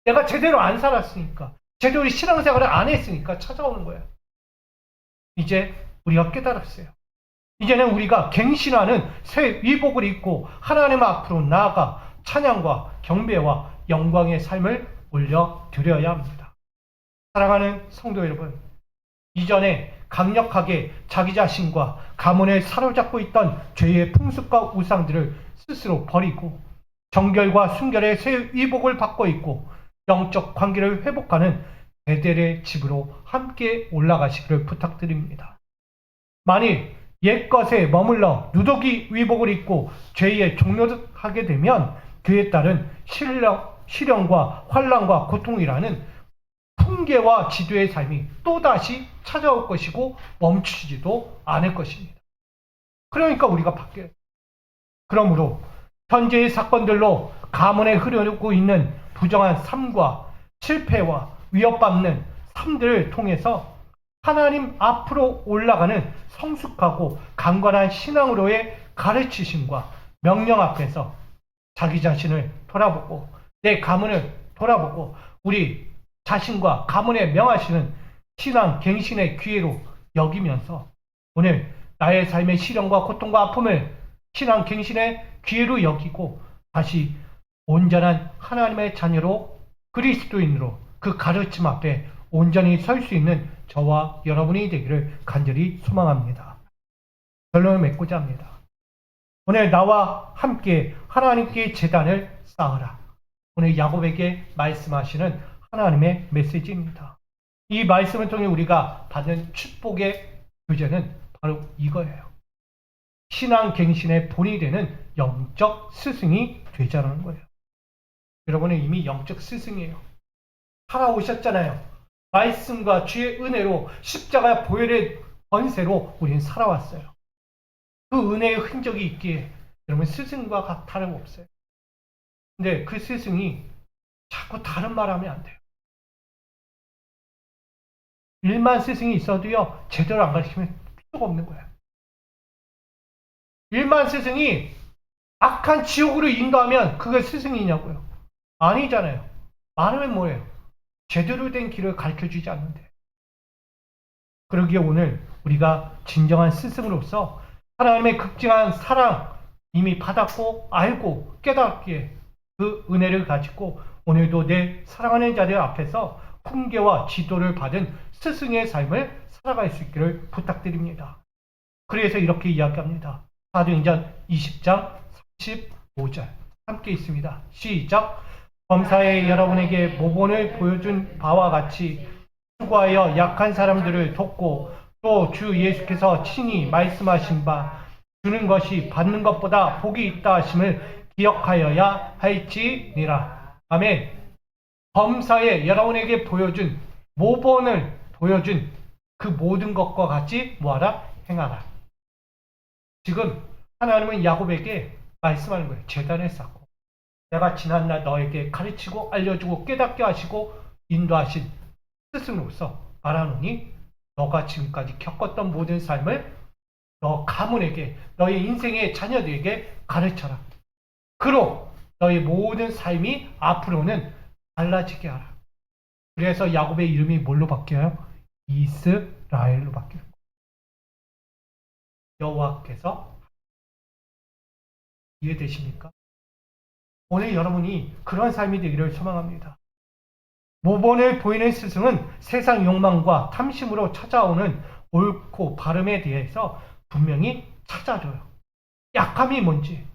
내가 제대로 안 살았으니까, 제대로 신앙생활을 안 했으니까 찾아오는 거예요. 이제 우리가 깨달았어요. 이제는 우리가 갱신하는 새 위복을 입고 하나님 앞으로 나아가 찬양과 경배와 영광의 삶을 올려드려야 합니다. 사랑하는 성도 여러분, 이전에 강력하게 자기 자신과 가문을 사로잡고 있던 죄의 풍습과 우상들을 스스로 버리고 정결과 순결의 새 위복을 받고 있고 영적 관계를 회복하는 베델의 집으로 함께 올라가시기를 부탁드립니다. 만일 옛것에 머물러 누더기 위복을 입고 죄에 종노하게 되면 그에 따른 시련과 환난과 고통이라는 풍계와 지도의 삶이 또다시 찾아올 것이고 멈추지도 않을 것입니다. 그러니까 우리가 바뀌어요. 그러므로 현재의 사건들로 가문에 흐르고 있는 부정한 삶과 실패와 위협받는 삶들을 통해서 하나님 앞으로 올라가는 성숙하고 강건한 신앙으로의 가르치심과 명령 앞에서 자기 자신을 돌아보고 내 가문을 돌아보고 우리 자신과 가문에 명하시는 신앙 갱신의 기회로 여기면서 오늘 나의 삶의 시련과 고통과 아픔을 신앙 갱신의 기회로 여기고 다시 온전한 하나님의 자녀로 그리스도인으로 그 가르침 앞에 온전히 설 수 있는 저와 여러분이 되기를 간절히 소망합니다. 결론을 맺고자 합니다. 오늘 나와 함께 하나님께 제단을 쌓으라. 오늘 야곱에게 말씀하시는 하나님의 메시지입니다. 이 말씀을 통해 우리가 받은 축복의 교제는 바로 이거예요. 신앙 갱신의 본이 되는 영적 스승이 되자는 거예요. 여러분은 이미 영적 스승이에요. 살아오셨잖아요. 말씀과 주의 은혜로 십자가 보혈의 번세로 우리는 살아왔어요. 그 은혜의 흔적이 있기에 여러분 스승과 다름없어요. 근데 그 스승이 자꾸 다른 말 하면 안 돼요. 일만 스승이 있어도요, 제대로 안 가르치면 필요가 없는 거예요. 일만 스승이 악한 지옥으로 인도하면 그게 스승이냐고요? 아니잖아요. 말하면 뭐예요? 제대로 된 길을 가르쳐주지 않는데. 그러기에 오늘 우리가 진정한 스승으로서 하나님의 극진한 사랑 이미 받았고 알고 깨닫기에 그 은혜를 가지고 오늘도 내 사랑하는 자들 앞에서 훈계와 지도를 받은 스승의 삶을 살아갈 수 있기를 부탁드립니다. 그래서 이렇게 이야기합니다. 사도행전 20장 35절 함께 있습니다. 시작. 범사에 여러분에게 모본을 보여준 바와 같이 수고하여 약한 사람들을 돕고 또 주 예수께서 친히 말씀하신 바 주는 것이 받는 것보다 복이 있다 하심을 기억하여야 할지니라. 아멘. 범사에 여러분에게 보여준 모본을 보여준 그 모든 것과 같이 뭐하라? 행하라. 지금 하나님은 야곱에게 말씀하는 거예요. 제단을 쌓고 내가 지난날 너에게 가르치고 알려주고 깨닫게 하시고 인도하신 스승으로서 말하노니 너가 지금까지 겪었던 모든 삶을 너 가문에게 너의 인생의 자녀들에게 가르쳐라. 그로 너의 모든 삶이 앞으로는 달라지게 하라. 그래서 야곱의 이름이 뭘로 바뀌어요? 이스라엘로 바뀌어요. 여호와께서. 이해되십니까? 오늘 여러분이 그런 삶이 되기를 소망합니다. 모본을 보이는 스승은 세상 욕망과 탐심으로 찾아오는 옳고 바름에 대해서 분명히 찾아줘요. 약함이 뭔지,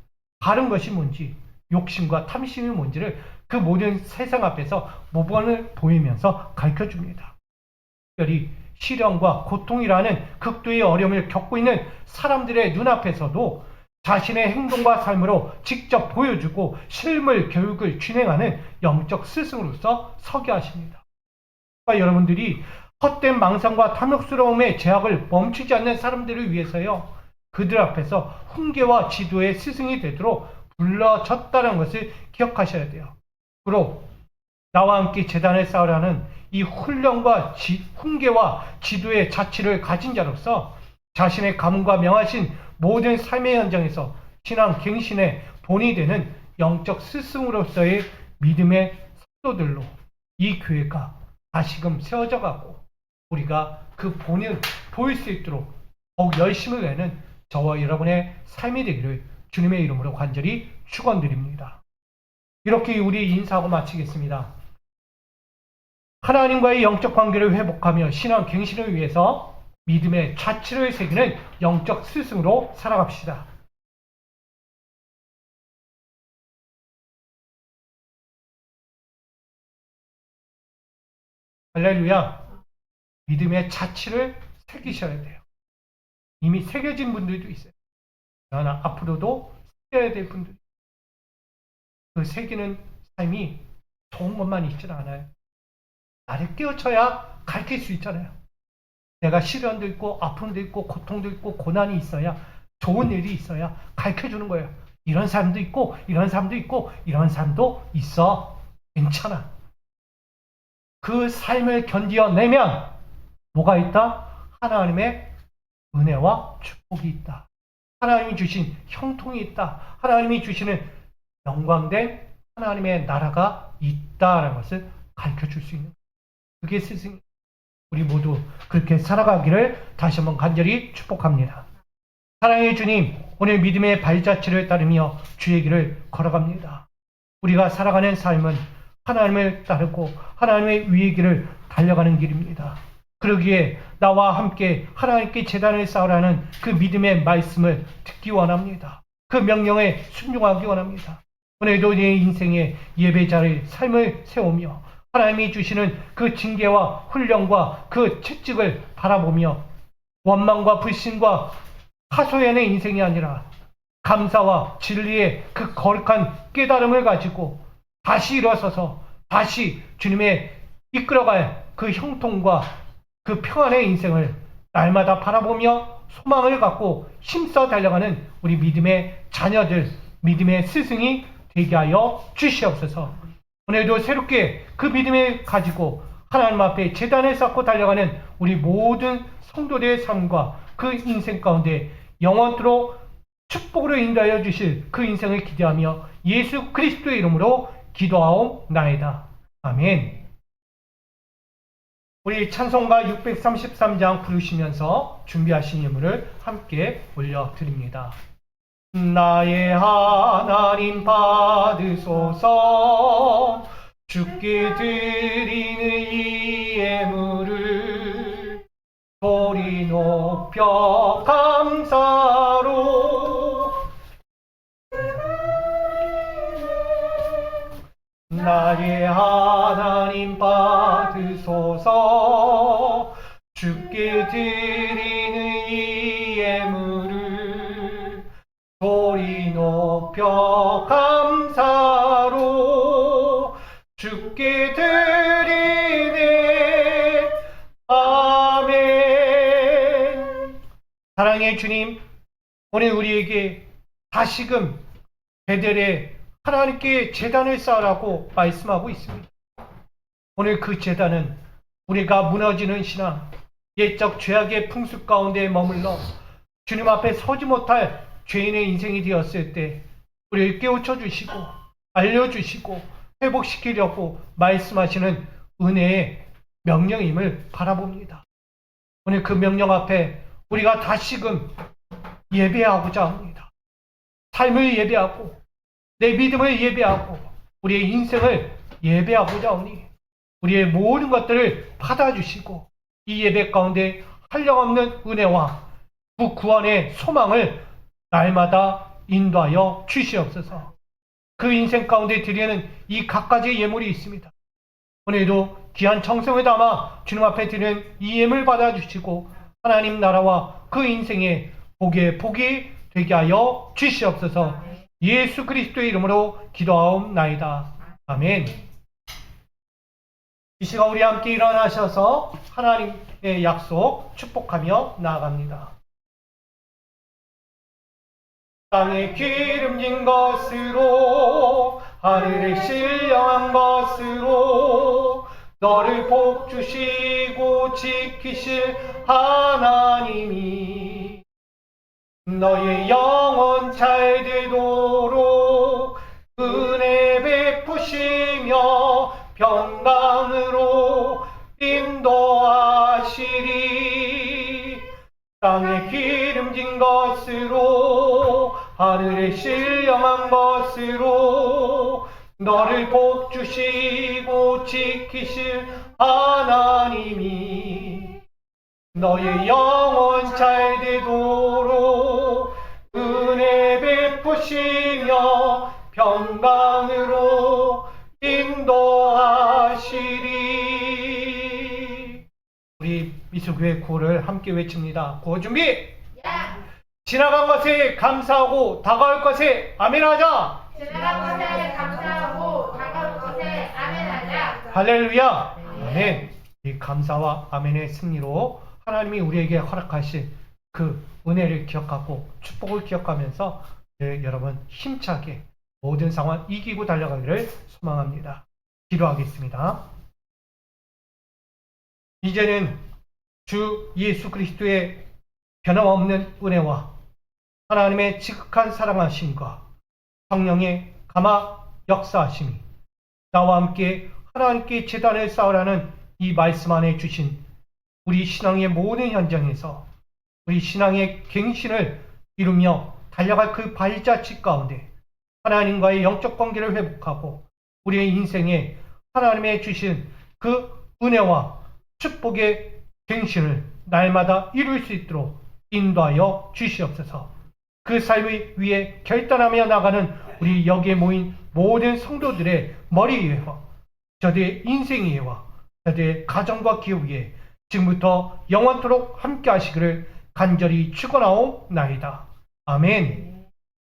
바른 것이 뭔지, 욕심과 탐심이 뭔지를 그 모든 세상 앞에서 모본을 보이면서 가르쳐줍니다. 특별히 시련과 고통이라는 극도의 어려움을 겪고 있는 사람들의 눈앞에서도 자신의 행동과 삶으로 직접 보여주고 실물 교육을 진행하는 영적 스승으로서 서게 하십니다. 그러니까 여러분들이 헛된 망상과 탐욕스러움의 제약을 멈추지 않는 사람들을 위해서요, 그들 앞에서 훈계와 지도의 스승이 되도록 불러졌다는 것을 기억하셔야 돼요. 그리고 나와 함께 재단을 쌓으라는 이 훈련과 훈계와 지도의 자치를 가진 자로서 자신의 가문과 명하신 모든 삶의 현장에서 신앙 갱신의 본이 되는 영적 스승으로서의 믿음의 성도들로 이 교회가 다시금 세워져 가고 우리가 그 본을 보일 수 있도록 더욱 열심을 내는 저와 여러분의 삶이 되기를 주님의 이름으로 간절히 축원드립니다. 이렇게 우리 인사하고 마치겠습니다. 하나님과의 영적 관계를 회복하며 신앙 갱신을 위해서 믿음의 자치를 새기는 영적 스승으로 살아갑시다. 할렐루야. 믿음의 자치를 새기셔야 돼요. 이미 새겨진 분들도 있어요. 그러나 앞으로도 새겨야 될 분들. 그 새기는 삶이 좋은 것만 있질 않아요. 나를 깨우쳐야 가르칠 수 있잖아요. 내가 시련도 있고 아픔도 있고 고통도 있고 고난이 있어야, 좋은 일이 있어야 가르쳐주는 거예요. 이런 사람도 있고 이런 사람도 있고 이런 사람도 있어. 괜찮아. 그 삶을 견디어내면 뭐가 있다? 하나님의 은혜와 축복이 있다. 하나님이 주신 형통이 있다. 하나님이 주시는 영광된 하나님의 나라가 있다라는 것을 가르쳐줄 수 있는, 그게 스승. 우리 모두 그렇게 살아가기를 다시 한번 간절히 축복합니다. 사랑의 주님, 오늘 믿음의 발자취를 따르며 주의 길을 걸어갑니다. 우리가 살아가는 삶은 하나님을 따르고 하나님의 위의 길을 달려가는 길입니다. 그러기에 나와 함께 하나님께 제단을 쌓으라는 그 믿음의 말씀을 듣기 원합니다. 그 명령에 순종하기 원합니다. 오늘도 내 인생의 예배자를 삶을 세우며 하나님이 주시는 그 징계와 훈련과 그 채찍을 바라보며 원망과 불신과 하소연의 인생이 아니라 감사와 진리의 그 거룩한 깨달음을 가지고 다시 일어서서 다시 주님의 이끌어갈 그 형통과 그 평안의 인생을 날마다 바라보며 소망을 갖고 힘써 달려가는 우리 믿음의 자녀들, 믿음의 스승이 되게 하여 주시옵소서. 오늘도 새롭게 그 믿음을 가지고 하나님 앞에 제단을 쌓고 달려가는 우리 모든 성도들의 삶과 그 인생 가운데 영원토록 축복으로 인도하여 주실 그 인생을 기대하며 예수 그리스도의 이름으로 기도하옵나이다. 아멘. 우리 찬송가 633장 부르시면서 준비하신 예물을 함께 올려드립니다. 나의 하나님 받으소서, 주께 드리는 이 예물을 소리 높여 감사로. 나의 하나님 받으소서, 주께 드리는 이 예물을 소리 높여 감사로 주께 드리네. 아멘. 사랑의 주님, 오늘 우리에게 다시금 베델에 하나님께 제단을 쌓으라고 말씀하고 있습니다. 오늘 그 제단은 우리가 무너지는 신앙, 옛적 죄악의 풍습 가운데 머물러 주님 앞에 서지 못할 죄인의 인생이 되었을 때 우리를 깨우쳐 주시고 알려주시고 회복시키려고 말씀하시는 은혜의 명령임을 바라봅니다. 오늘 그 명령 앞에 우리가 다시금 예배하고자 합니다. 삶을 예배하고 내 믿음을 예배하고 우리의 인생을 예배하고자 하오니 우리의 모든 것들을 받아주시고 이 예배 가운데 한량없는 은혜와 그 구원의 소망을 날마다 인도하여 주시옵소서. 그 인생 가운데 드리는 이 갖가지 예물이 있습니다. 오늘도 귀한 정성을 담아 주님 앞에 드리는 이 예물 받아주시고 하나님 나라와 그 인생의 복이 되게 하여 주시옵소서. 예수 그리스도의 이름으로 기도하옵나이다. 아멘. 이 시간 우리 함께 일어나셔서 하나님의 약속 축복하며 나아갑니다. 땅에 기름진 것으로 하늘에 신령한 것으로 너를 복주시고 지키실 하나님이 너의 영혼 잘 되도록 은혜 베푸시며 평강으로 인도하시리. 땅에 기름진 것으로 하늘에 신령한 것으로 너를 복주시고 지키실 하나님이 너의 영혼 잘 되도록 은혜 베푸시며 평강으로 인도하시리. 우리 미술교회 구호를 함께 외칩니다. 구호 준비! 지나간 것에 감사하고 다가올 것에 아멘하자. 지나간 것에 감사하고 다가올 것에 아멘하자. 할렐루야. 아멘. 이 감사와 아멘의 승리로 하나님이 우리에게 허락하신 그 은혜를 기억하고 축복을 기억하면서 여러분 힘차게 모든 상황 이기고 달려가기를 소망합니다. 기도하겠습니다. 이제는 주 예수 그리스도의 변함없는 은혜와 하나님의 지극한 사랑하심과 성령의 감화 역사하심이 나와 함께 하나님께 제단을 쌓으라는 이 말씀 안에 주신 우리 신앙의 모든 현장에서 우리 신앙의 갱신을 이루며 달려갈 그 발자취 가운데 하나님과의 영적 관계를 회복하고 우리의 인생에 하나님의 주신 그 은혜와 축복의 갱신을 날마다 이룰 수 있도록 인도하여 주시옵소서. 그 삶을 위해 결단하며 나가는 우리 여기에 모인 모든 성도들의 머리 위에와 저들의 인생 위에와 저들의 가정과 기업 위에 지금부터 영원토록 함께 하시기를 간절히 축원하옵나이다. 아멘.